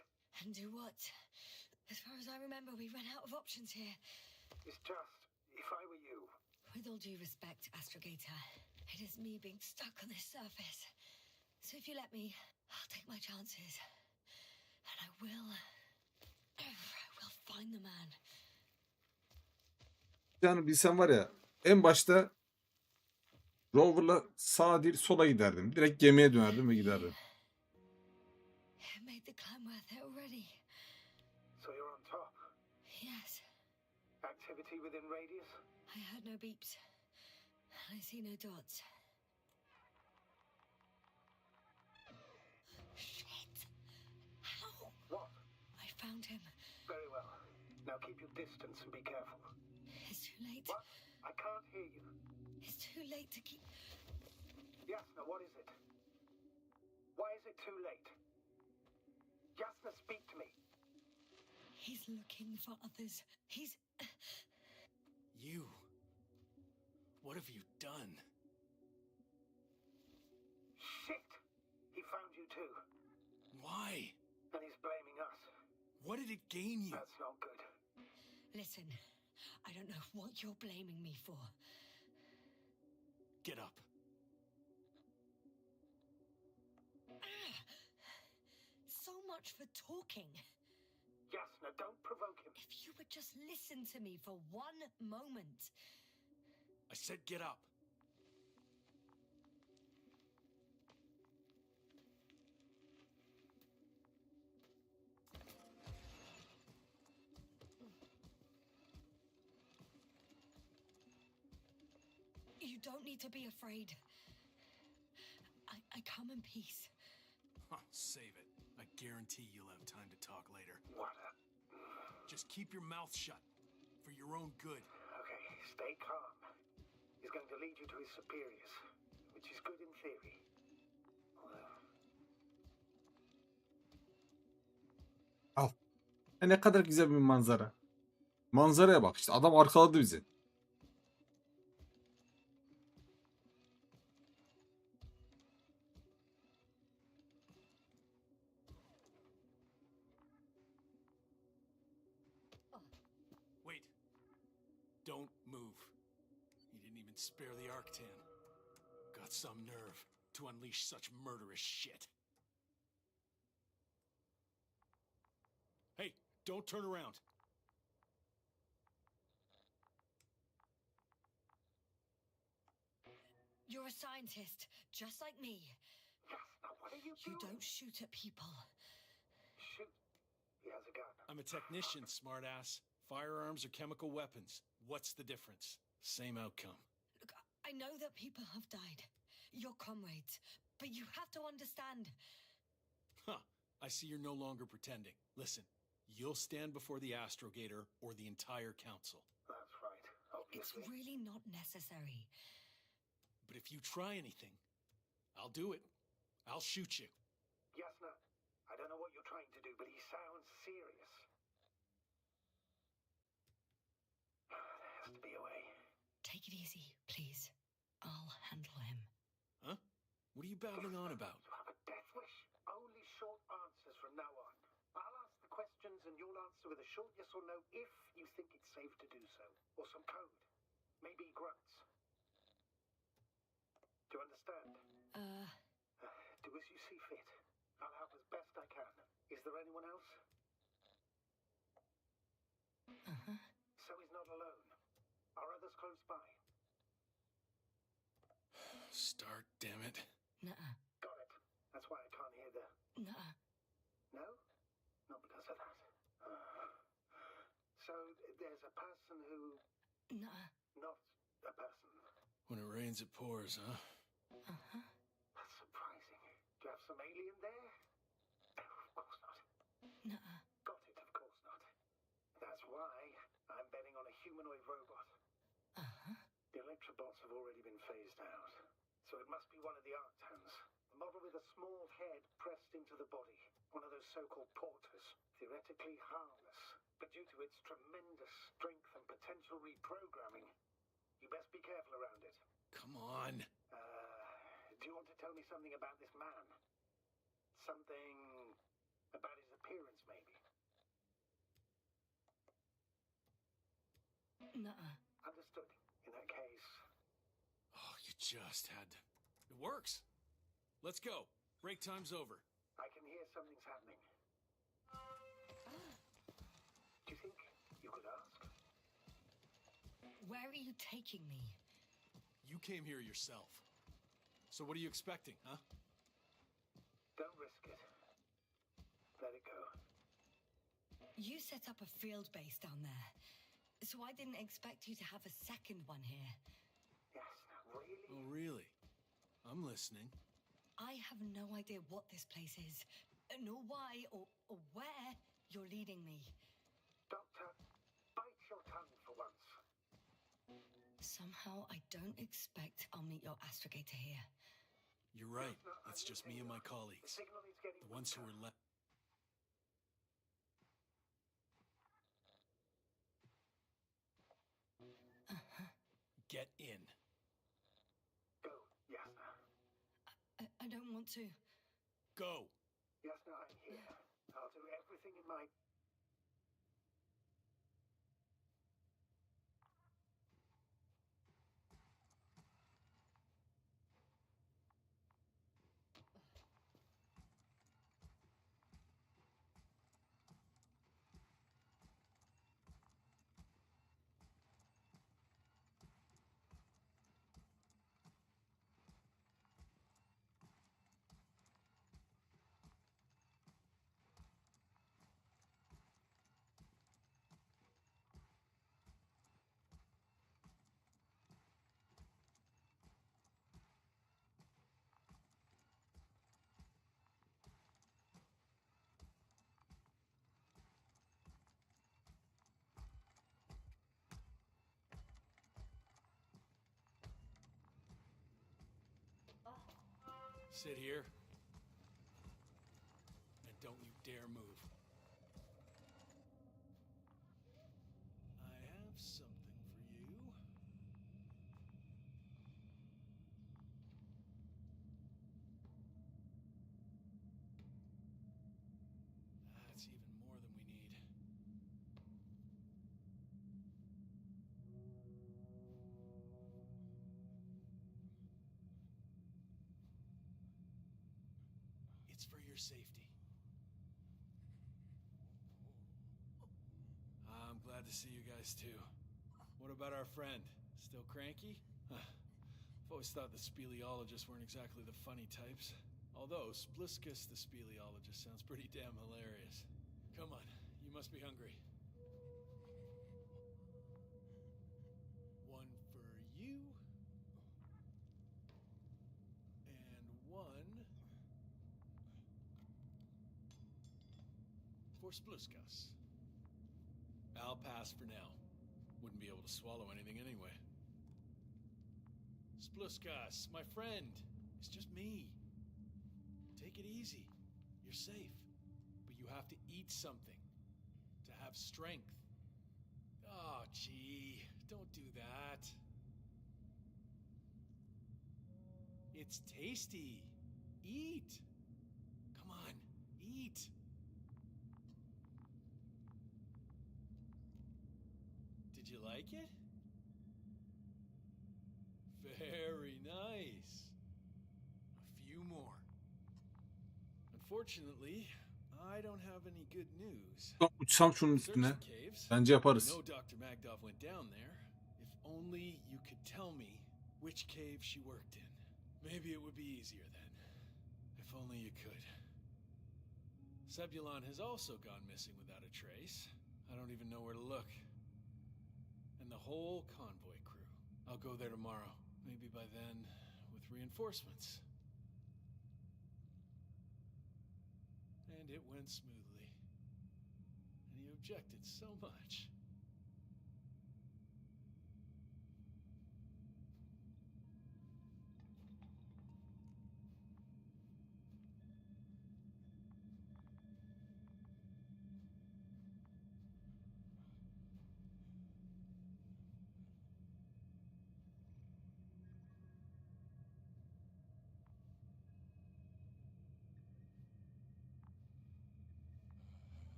And do what? As far as I remember, we ran out of options here. It's just, if I were you, With all due respect, Astrogator, it is me being stuck on this surface. So if you let me, I'll take my chances. And I will find the man. Yani bilsem var ya en başta rover'la sağa değil sola giderdim. Direkt gemiye dönerdim ve giderdim. It made the climb worth it already. so you're on top. Yes, Activity within radius? I heard no beeps. And I see no dots. Shit! How? What? I found him. Very well. Now keep your distance and be careful. It's too late. What? I can't hear you. It's too late to keep... Yasna, what is it? Why is it too late? Yasna, speak to me. He's looking for others. He's... You. What have you done? Shit! He found you too. Why? And he's blaming us. What did it gain you? That's not good. Listen, I don't know what you're blaming me for. Get up. So much for talking. Yasna, don't provoke him. If you would just listen to me for one moment. I said get up. You don't need to be afraid. I come in peace. Save it. I guarantee you'll have time to talk later. What Just keep your mouth shut. For your own good. Okay, stay calm. He's going to lead you to his superiors, which is good in theory. Al. Ne kadar güzel bir manzara. Manzaraya bak işte adam arkaladı bizi. Wait. Don't move. You didn't even spare the Arctan. Got some nerve to unleash such murderous shit. Hey, don't turn around. You're a scientist, just like me. Yasna, what are you You doing? don't shoot at people. Shoot. He has a gun. I'm a technician, smartass. Firearms or chemical weapons. What's the difference? Same outcome. Look, I know that people have died. Your comrades. But you have to understand. Huh. I see you're no longer pretending. Listen, you'll stand before the Astrogator or the entire council. That's right, It's obviously. really not necessary. But if you try anything, I'll do it. I'll shoot you. Yasna, I don't know what you're trying to do, but he sounds serious. There has to be a way. Take it easy, please. I'll handle him. Huh? What are you babbling on about? You have a death wish. Only short answers from now on. I'll ask the questions and you'll answer with a short yes or no if you think it's safe to do so. Or some code. Maybe grunts. Do you understand? Do as you see fit. I'll help as best I can. Is there anyone else? So he's not alone. Are others close by? Start, damn it. Nuh-uh. Got it. That's why I can't hear the... Nuh-uh. No? Not because of that. So there's a person who... Nuh-uh. Not a person. When it rains, it pours, huh? That's surprising. Do you have some alien there? No, of course not. Nuh-uh. Got it, of course not. That's why I'm betting on a humanoid robot. The electrobots have already been phased out. So it must be one of the Arctans. A model with a small head pressed into the body. One of those so-called porters. Theoretically harmless. But due to its tremendous strength and potential reprogramming, you best be careful around it. Come on. Do you want to tell me something about this man? Something about his appearance, maybe? Nuh-uh. Understood. In that case... Oh, you just had to... It works. Let's go. Break time's over. I can hear something's happening. Do you think you could ask? Where are you taking me? You came here yourself. So what are you expecting, huh? Don't risk it. Let it go. You set up a field base down there. So I didn't expect you to have a second one here. Yes, really? Oh, really? I'm listening. I have no idea what this place is, nor why or where you're leading me. Doctor, bite your tongue for once. Somehow I don't expect I'll meet your astrogator here. You're right. It's just me and my colleagues. The signal is getting The ones who weaker. were left. Get in. Go, Yasna. I don't want to. Go. Yasna, I'm here. I'll do everything in my... Sit here. And don't you dare move. I have something for you. That's even more than we need. It's for your safety. I'm glad to see you guys too. What about our friend? Still cranky? I've always thought the speleologists weren't exactly the funny types. Although, Spliskus the speleologist sounds pretty damn hilarious. Come on, you must be hungry. One for you. And one for Spliskus. I'll pass for now. Wouldn't be able to swallow anything anyway. Spliskus, my friend. It's just me. Take it easy. You're safe. But you have to eat something to have strength. Oh, gee. Don't do that. It's tasty. Eat. Come on, eat. Did you like it? Very nice. A few more. Unfortunately, I don't have any good news. Uçsam şunun Search üstüne. the caves. Bence I yaparız. know Dr. Magdov went down there. If only you could tell me which cave she worked in. Maybe it would be easier then. If only you could. Sebulon has also gone missing without a trace. I don't even know where to look. And the whole convoy crew. I'll go there tomorrow. Maybe by then, with reinforcements. And it went smoothly. And he objected so much.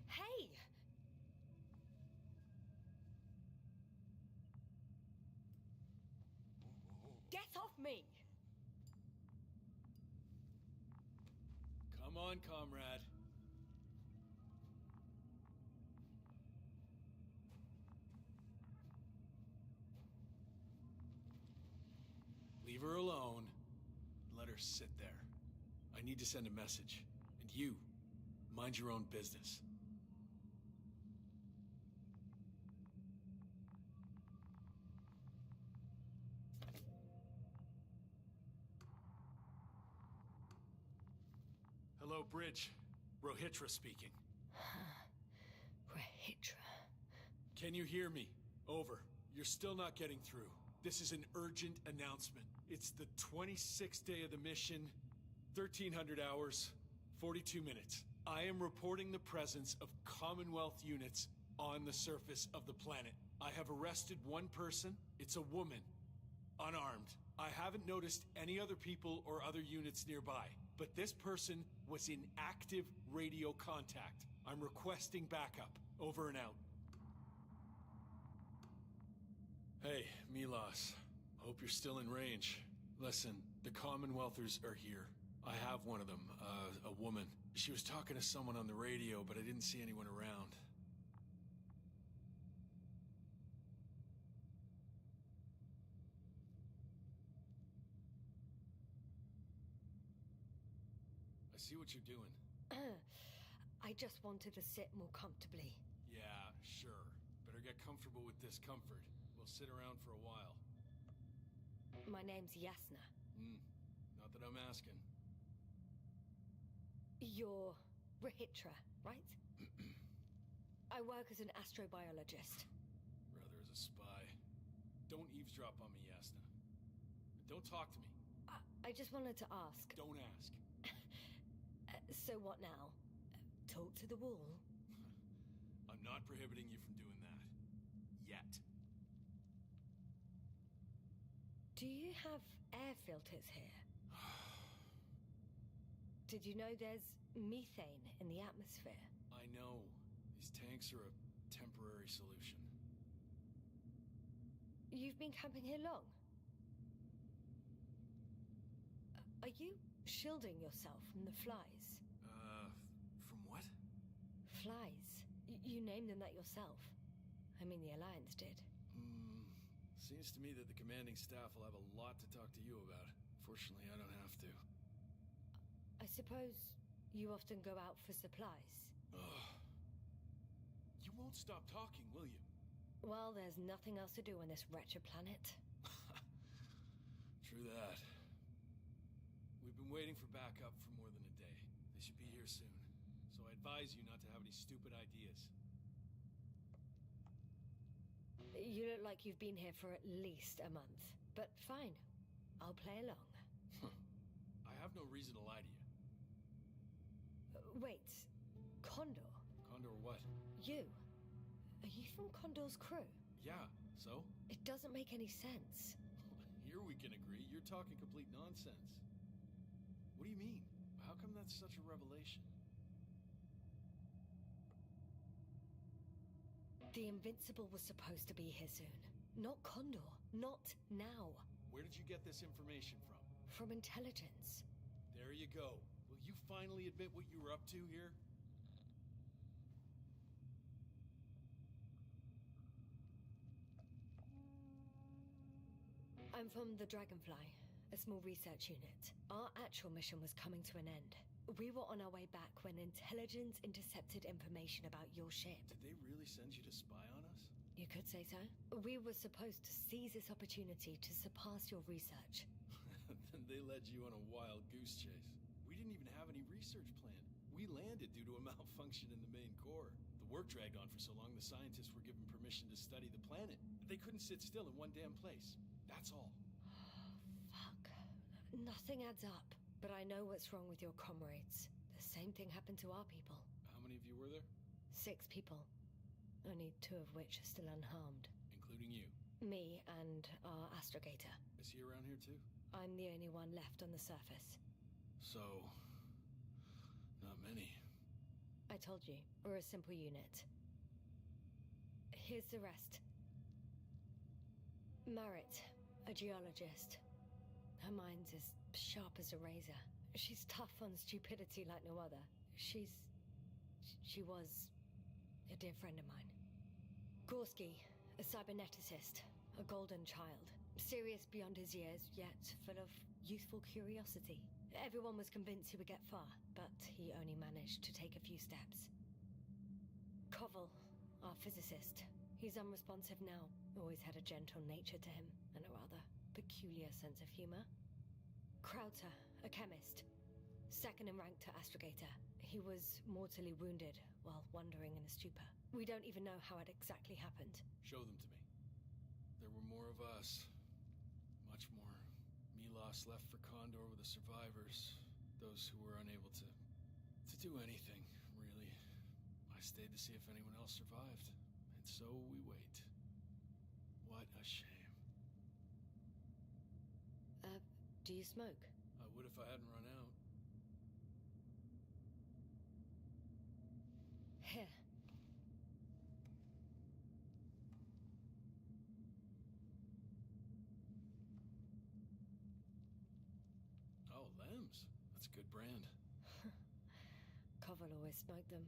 Hey! Get off me! Come on, comrade. Leave her alone. Let her sit there. I need to send a message. And you, mind your own business. Hello, Bridge. Rohitra speaking. Rohitra. Can you hear me? Over. You're still not getting through. This is an urgent announcement. It's the 26th day of the mission, 1300 hours, 42 minutes. I am reporting the presence of Commonwealth units on the surface of the planet. I have arrested one person. It's a woman, unarmed. I haven't noticed any other people or other units nearby, but this person was in active radio contact. I'm requesting backup. Over and out. Hey, Milos. Hope you're still in range. Listen, the Commonwealthers are here. I have one of them, a woman. She was talking to someone on the radio, but I didn't see anyone around. I see what you're doing. I just wanted to sit more comfortably. Yeah, sure. Better get comfortable with discomfort. We'll sit around for a while. My name's Yasna. Not that I'm asking. You're Rohitra, right? I work as an astrobiologist. Rather as a spy. Don't eavesdrop on me, Yasna. Don't talk to me. I just wanted to ask. Don't ask. So what now? Talk to the wall? I'm not prohibiting you from doing that. Yet. Do you have air filters here? Did you know there's methane in the atmosphere? I know. These tanks are a temporary solution. You've been camping here long? Are you shielding yourself from the flies? From what? Flies. You named them that yourself. I mean, the Alliance did. Seems to me that the commanding staff will have a lot to talk to you about. Fortunately, I don't have to. I suppose you often go out for supplies. Ugh. You won't stop talking, will you? Well, there's nothing else to do on this wretched planet. True that. We've been waiting for backup for more than a day. They should be here soon. So I advise you not to have any stupid ideas. You look like you've been here for at least a month. But fine, I'll play along. I have no reason to lie to you. Wait, Condor? Condor what? You? Are you from Condor's crew? Yeah, so? It doesn't make any sense. Here we can agree. You're talking complete nonsense. What do you mean? How come that's such a revelation? The Invincible was supposed to be here soon. Not Condor. Not now. Where did you get this information from? From intelligence. There you go. Will you finally admit what you were up to here? I'm from the Dragonfly, a small research unit. Our actual mission was coming to an end. We were on our way back when intelligence intercepted information about your ship. Did they really send you to spy on us? You could say so. We were supposed to seize this opportunity to surpass your research. Then they led you on a wild goose chase. We didn't even have any research plan. We landed due to a malfunction in the main core. The work dragged on for so long, the scientists were given permission to study the planet. They couldn't sit still in one damn place. That's all. Fuck. Nothing adds up. But I know what's wrong with your comrades. The same thing happened to our people. How many of you were there? 6 people. Only 2 of which are still unharmed. Including you. Me and our astrogator. Is he around here too? I'm the only one left on the surface. So... not many. I told you, we're a simple unit. Here's the rest. Marit, a geologist. Her mind's as sharp as a razor. She's tough on stupidity like no other. She was a dear friend of mine. Gorski, a cyberneticist, a golden child. Serious beyond his years, yet full of youthful curiosity. Everyone was convinced he would get far, but he only managed to take a few steps. Koval, our physicist. He's unresponsive now. Always had a gentle nature to him, and a rather peculiar sense of humor. Krauter, a chemist. Second in rank to astrogator. He was mortally wounded while wandering in a stupor. We don't even know how it exactly happened. Show them to me. There were more of us. Much more. Milos left for Condor with the survivors. Those who were unable to do anything, really. I stayed to see if anyone else survived. And so we wait. What a shame. Do you smoke? I would if I hadn't run out. Here. Oh, Lem's. That's a good brand. Koval always smoked them.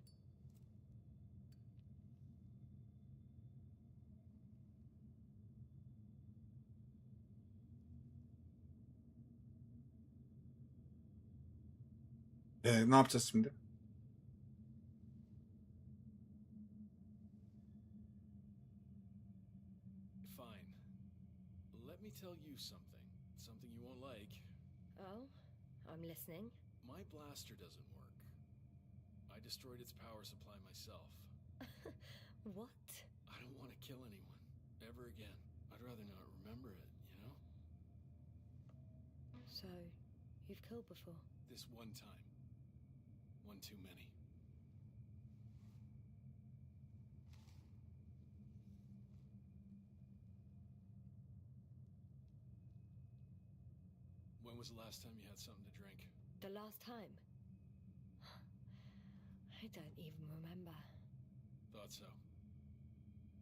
Ne yapacağız şimdi? Fine. Let me tell you something. Something you won't like. Oh, I'm listening. My blaster doesn't work. I destroyed its power supply myself. What? I don't want to kill anyone. Ever again. I'd rather not remember it, you know? So, you've killed before? This one time. One too many. When was the last time you had something to drink? The last time? I don't even remember. Thought so.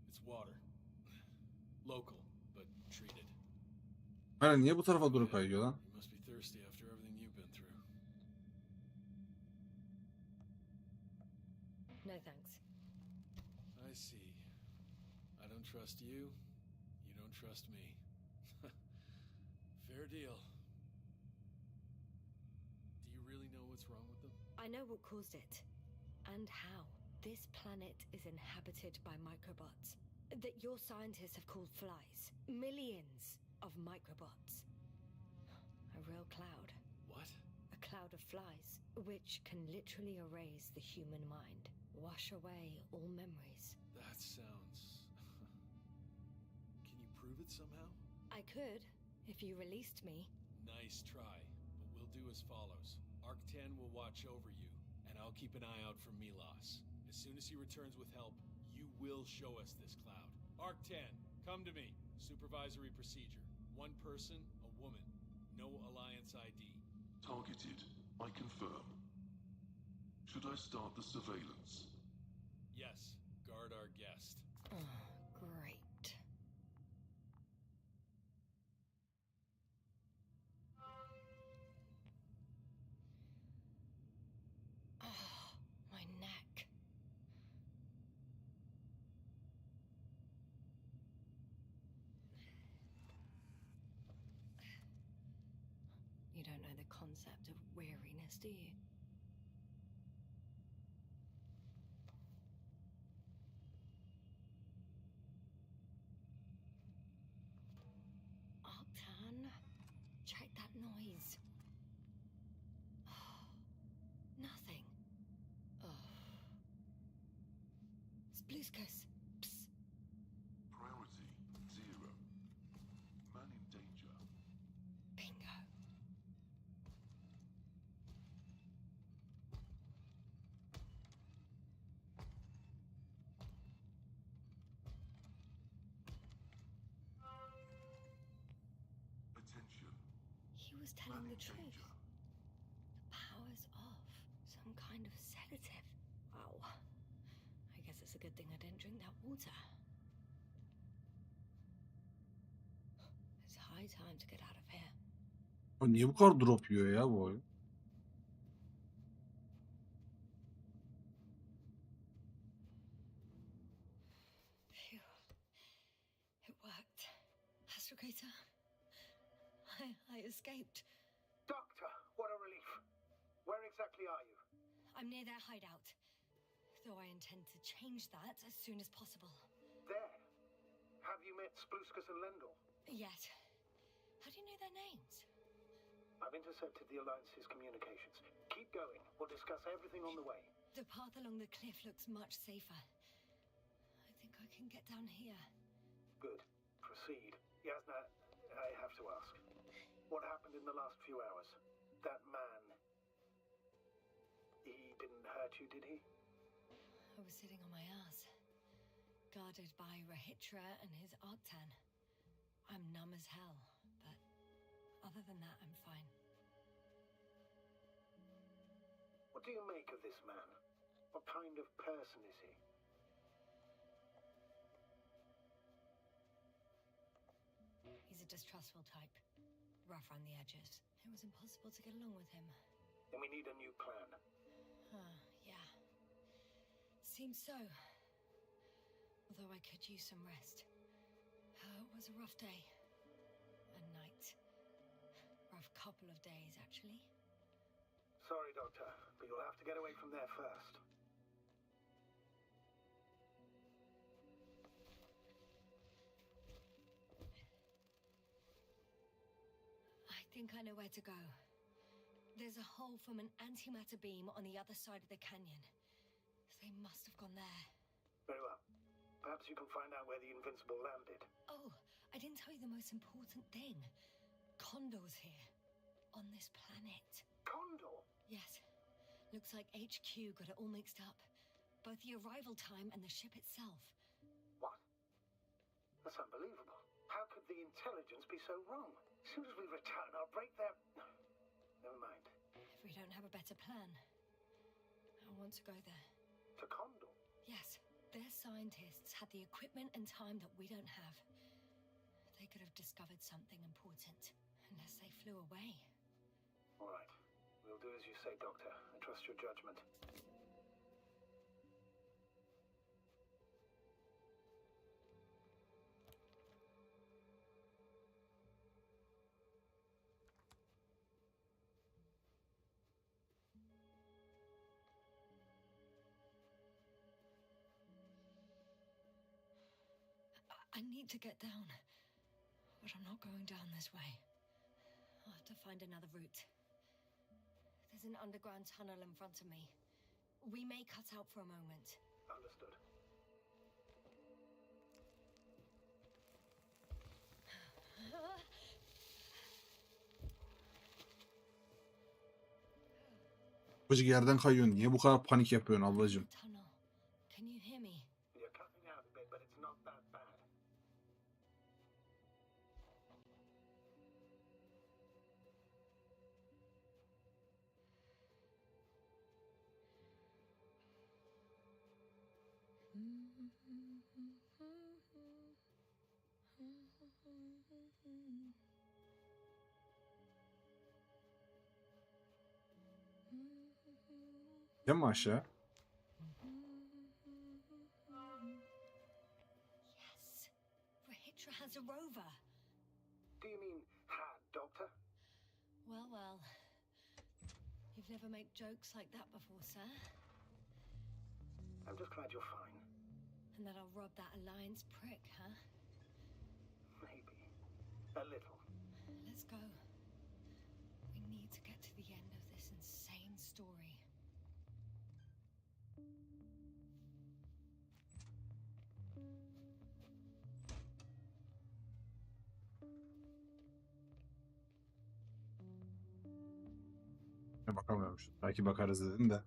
It's water. Local, but treated. Aynen niye bu tarafa doğru kayıyor lan? You must be thirsty after everything you've been through. No thanks. I see. I don't trust you. You don't trust me. Fair deal. Do you really know what's wrong with them? I know what caused it. And how. This planet is inhabited by microbots that your scientists have called flies. Millions of microbots. A real cloud. What? A cloud of flies, which can literally erase the human mind. Wash away all memories. That sounds... Can you prove it somehow? I could, if you released me. Nice try, but we'll do as follows. Arc-10 will watch over you, and I'll keep an eye out for Milos. As soon as he returns with help, you will show us this cloud. Arc-10, come to me. Supervisory procedure. One person, a woman. No Alliance ID. Targeted. I confirm. Should I start the surveillance? Yes, guard our guest. Oh, great. Oh, my neck. You don't know the concept of weariness, do you? Arctan, check that noise. Oh, nothing. Oh. Spluskus. Psst. Priority 0. Man in danger. Bingo. Attention. He was Man telling in the truth. danger. The power's off. Some kind of sedative. Wow. I guess it's a good thing I didn't drink that water. It's high time to get out of here. O niye bu kadar drop yiyor ya bu oyun? Phew. It worked. Astrogator. I escaped. Doctor, what a relief. Where exactly are you? I'm near their hideout. Though I intend to change that as soon as possible. There. Have you met Spluskus and Lendl? Yet. How do you know their names? I've intercepted the Alliance's communications. Keep going. We'll discuss everything on the way. The path along the cliff looks much safer. I think I can get down here. Good. Proceed. Yasna, I have to ask. What happened in the last few hours? That man... He didn't hurt you, did he? I was sitting on my ass, guarded by Rahitra and his Arctan. I'm numb as hell, but other than that, I'm fine. What do you make of this man? What kind of person is he? He's a distrustful type, rough around the edges. It was impossible to get along with him. Then we need a new plan. Yeah. Seems so. Although I could use some rest. It was a rough day. A night. Rough couple of days, actually. Sorry, Doctor, but you'll have to get away from there first. I think I know where to go. There's a hole from an antimatter beam on the other side of the canyon. They must have gone there. Very well. Perhaps you can find out where the Invincible landed. Oh, I didn't tell you the most important thing. Condor's here. On this planet. Condor? Yes. Looks like HQ got it all mixed up. Both the arrival time and the ship itself. What? That's unbelievable. How could the intelligence be so wrong? As soon as we return, I'll break their... Never mind. If we don't have a better plan, I want to go there. To Condor? Yes. Their scientists had the equipment and time that we don't have. They could have discovered something important, unless they flew away. All right. We'll do as you say, Doctor. I trust your judgment. I need to get down, but I'm not going down this way. I'll have to find another route. There's an underground tunnel in front of me. We may cut out for a moment. Understood. Bıcık yerden kayıyorsun. Niye bu kadar panik yapıyorsun ablacığım? Tunnel. Can you hear me? You're cutting out a bit, but it's not that bad. Değil mi aşağı? Yes. Rahitra has a rover. Do you mean had, Doctor? Well. You've never made jokes like that before, sir. I'm just glad you're fine. And that I'll rob that Alliance prick, huh? Maybe. A little. Let's go. We need to get to the end of this insane story. Bakamıyormuş. Belki bakarız dedim de.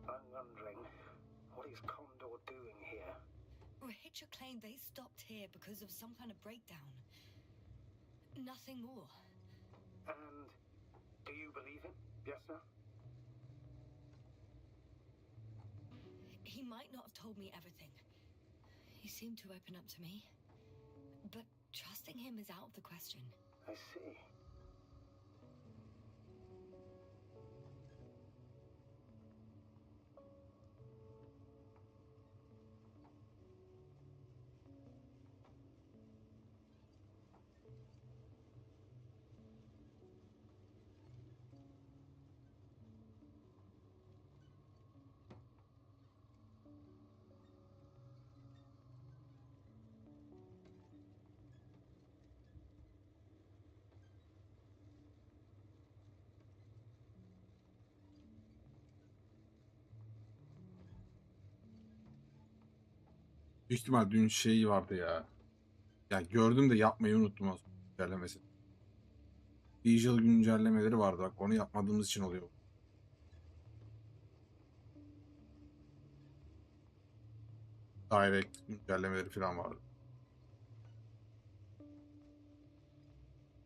I'm wondering, what is Condor doing here? Rahitra claimed they stopped here because of some kind of breakdown. Nothing more. And do you believe him, Yasna? He might not have told me everything. He seemed to open up to me. But trusting him is out of the question. I see. Büyük ihtimal dün şey vardı ya. Yani gördüm de yapmayı unuttum az güncellemesi. Digital güncellemeleri vardı bak onu yapmadığımız için oluyor. Direct güncellemeleri falan vardı.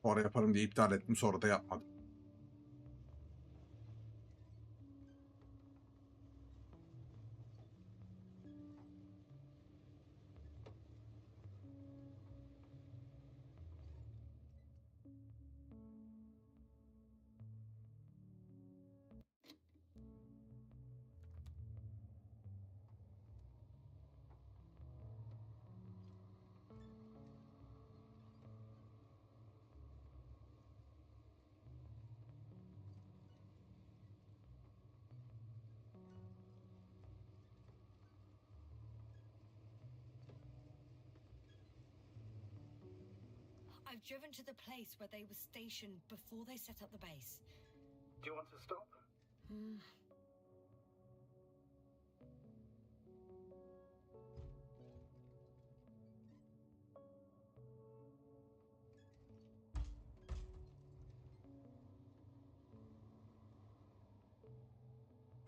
Sonra yaparım diye iptal ettim sonra da yapmadım. I've driven to the place where they were stationed before they set up the base. Do you want to stop?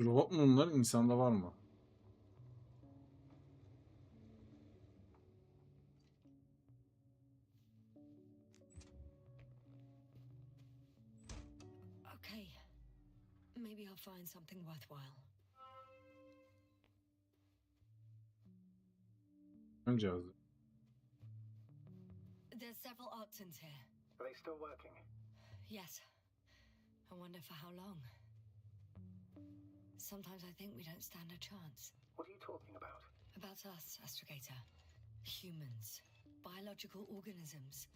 Robot mu bunlar? İnsanda var mı? Okay. Maybe I'll find something worthwhile. Ön cihazı. There's several options here. Are they still working? Yes. I wonder for how long. Sometimes I think we don't stand a chance. What are you talking about? About us, Astrogator. Humans. Biological organisms.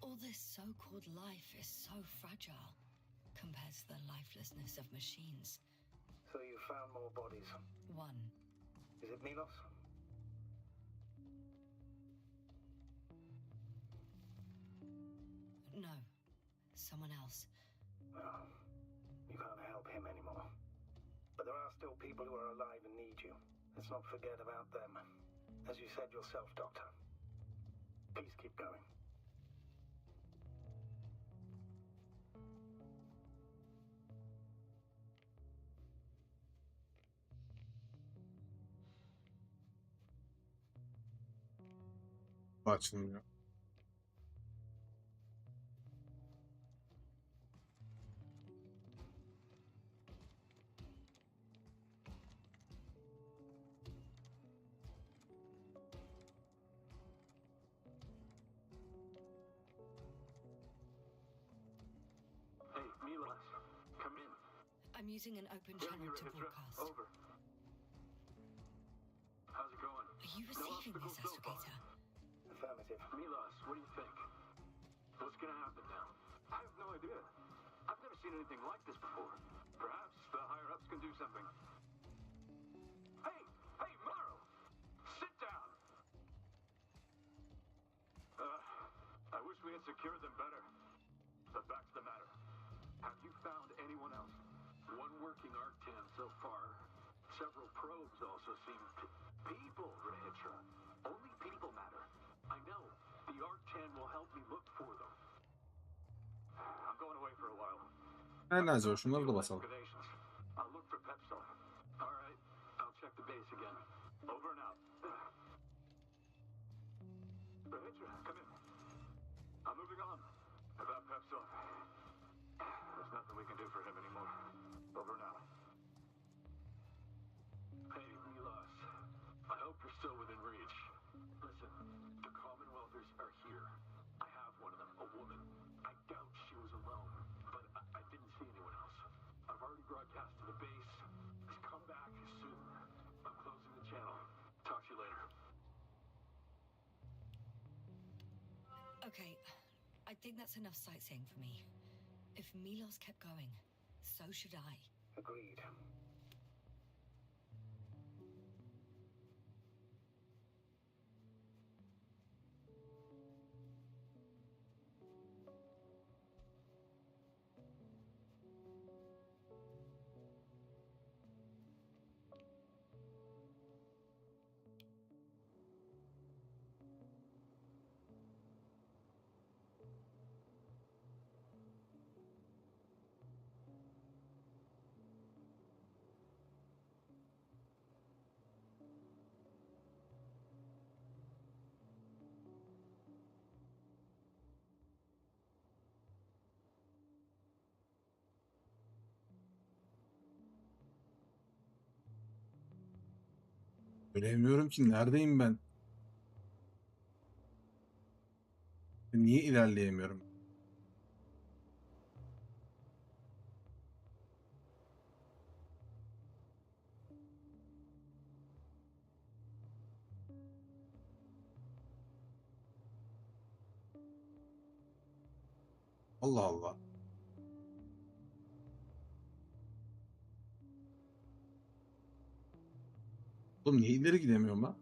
All this so-called life is so fragile compared to the lifelessness of machines. So you found more bodies. One. Is it Milos? No. Someone else. Well, you can't help him anymore. But there are still people who are alive and need you. Let's not forget about them. As you said yourself, Doctor. Please keep going. Açılmıyor. Hey, Milos, come in. I'm using an open Hear channel me, to Regis. broadcast. Over. How's it going? Are you receiving this, Astrogator? Affirmative. Milos, what do you think? What's gonna happen now? I have no idea. I've never seen anything like this before. Perhaps the higher-ups can do something. Hey! Hey, Morrow! Sit down! I wish we had secured them better. But back to the matter. Have you found anyone else? One working Arctan so far. Several probes also seem to... People, Rehitra. Only people matter. I know. The Arctan will help me look for them. I'm going away for a while. Aynen zor. Şunları da basalım. Excavations. I'll look for Pepsol. All right. I'll check the base again. Over and out. Rehitra, come in. I'm moving on. About Pepsol. There's nothing we can do for him anymore. Over now. Hey, Milos. I hope you're still within reach. Listen, the Commonwealthers are here. I have one of them, a woman. I doubt she was alone, but I didn't see anyone else. I've already broadcast to the base. Just come back soon. I'm closing the channel. Talk to you later. Okay, I think that's enough sightseeing for me. If Milos kept going, so should I. Agreed. Göremiyorum ki. Neredeyim ben? Niye ilerleyemiyorum? Allah Allah. Oğlum niye ileri gidemiyorum ben?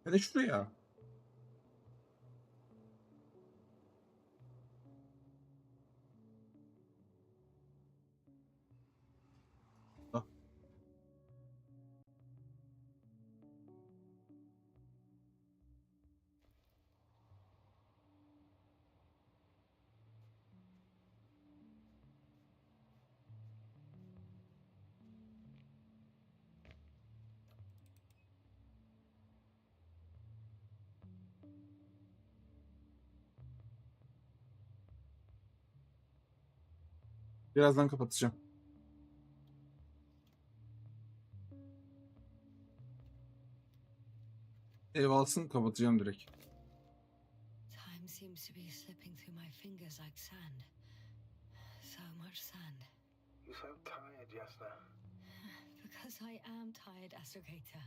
Hani şuraya. Ah. Birazdan kapatacağım. Ev alsın, kapatacağım direkt. Time seems to be slipping through my fingers like sand. So much sand. You sound tired, Yasna. Because I am tired, astrogator.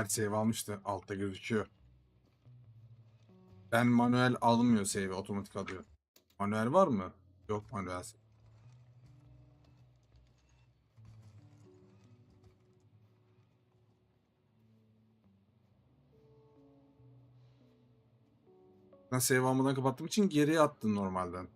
Save almıştı. Altta gözüküyor. Ben manuel almıyor save. Otomatik alıyor. Manuel var mı? Yok manuel. Ben save almadan kapattığım için geriye attım normalden.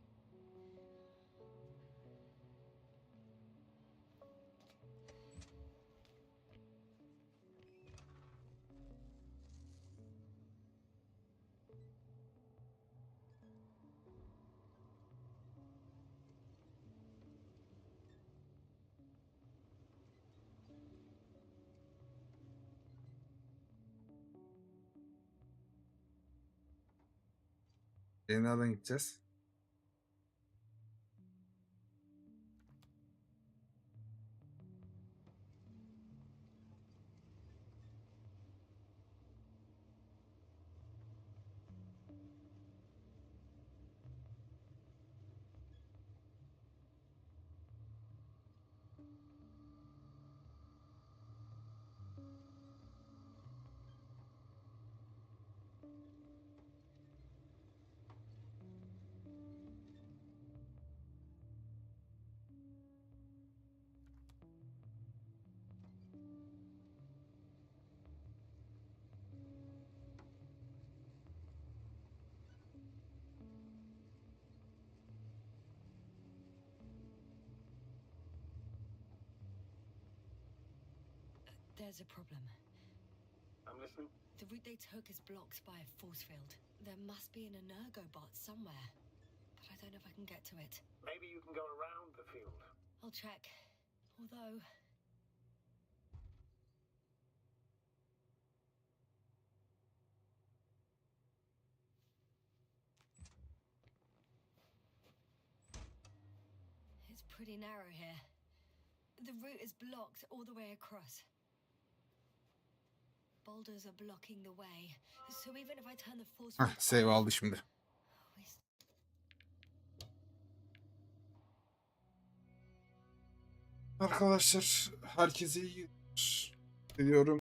Nereden gideceğiz? There's a problem. I'm listening. The route they took is blocked by a force field. There must be an energobot somewhere, but I don't know if I can get to it. Maybe you can go around the field. I'll check. Although, it's pretty narrow here. The route is blocked all the way across. Boulders are blocking the way, so even if I turn the force field Save off, aldı şimdi. we s- Arkadaşlar herkese iyi günler diliyorum.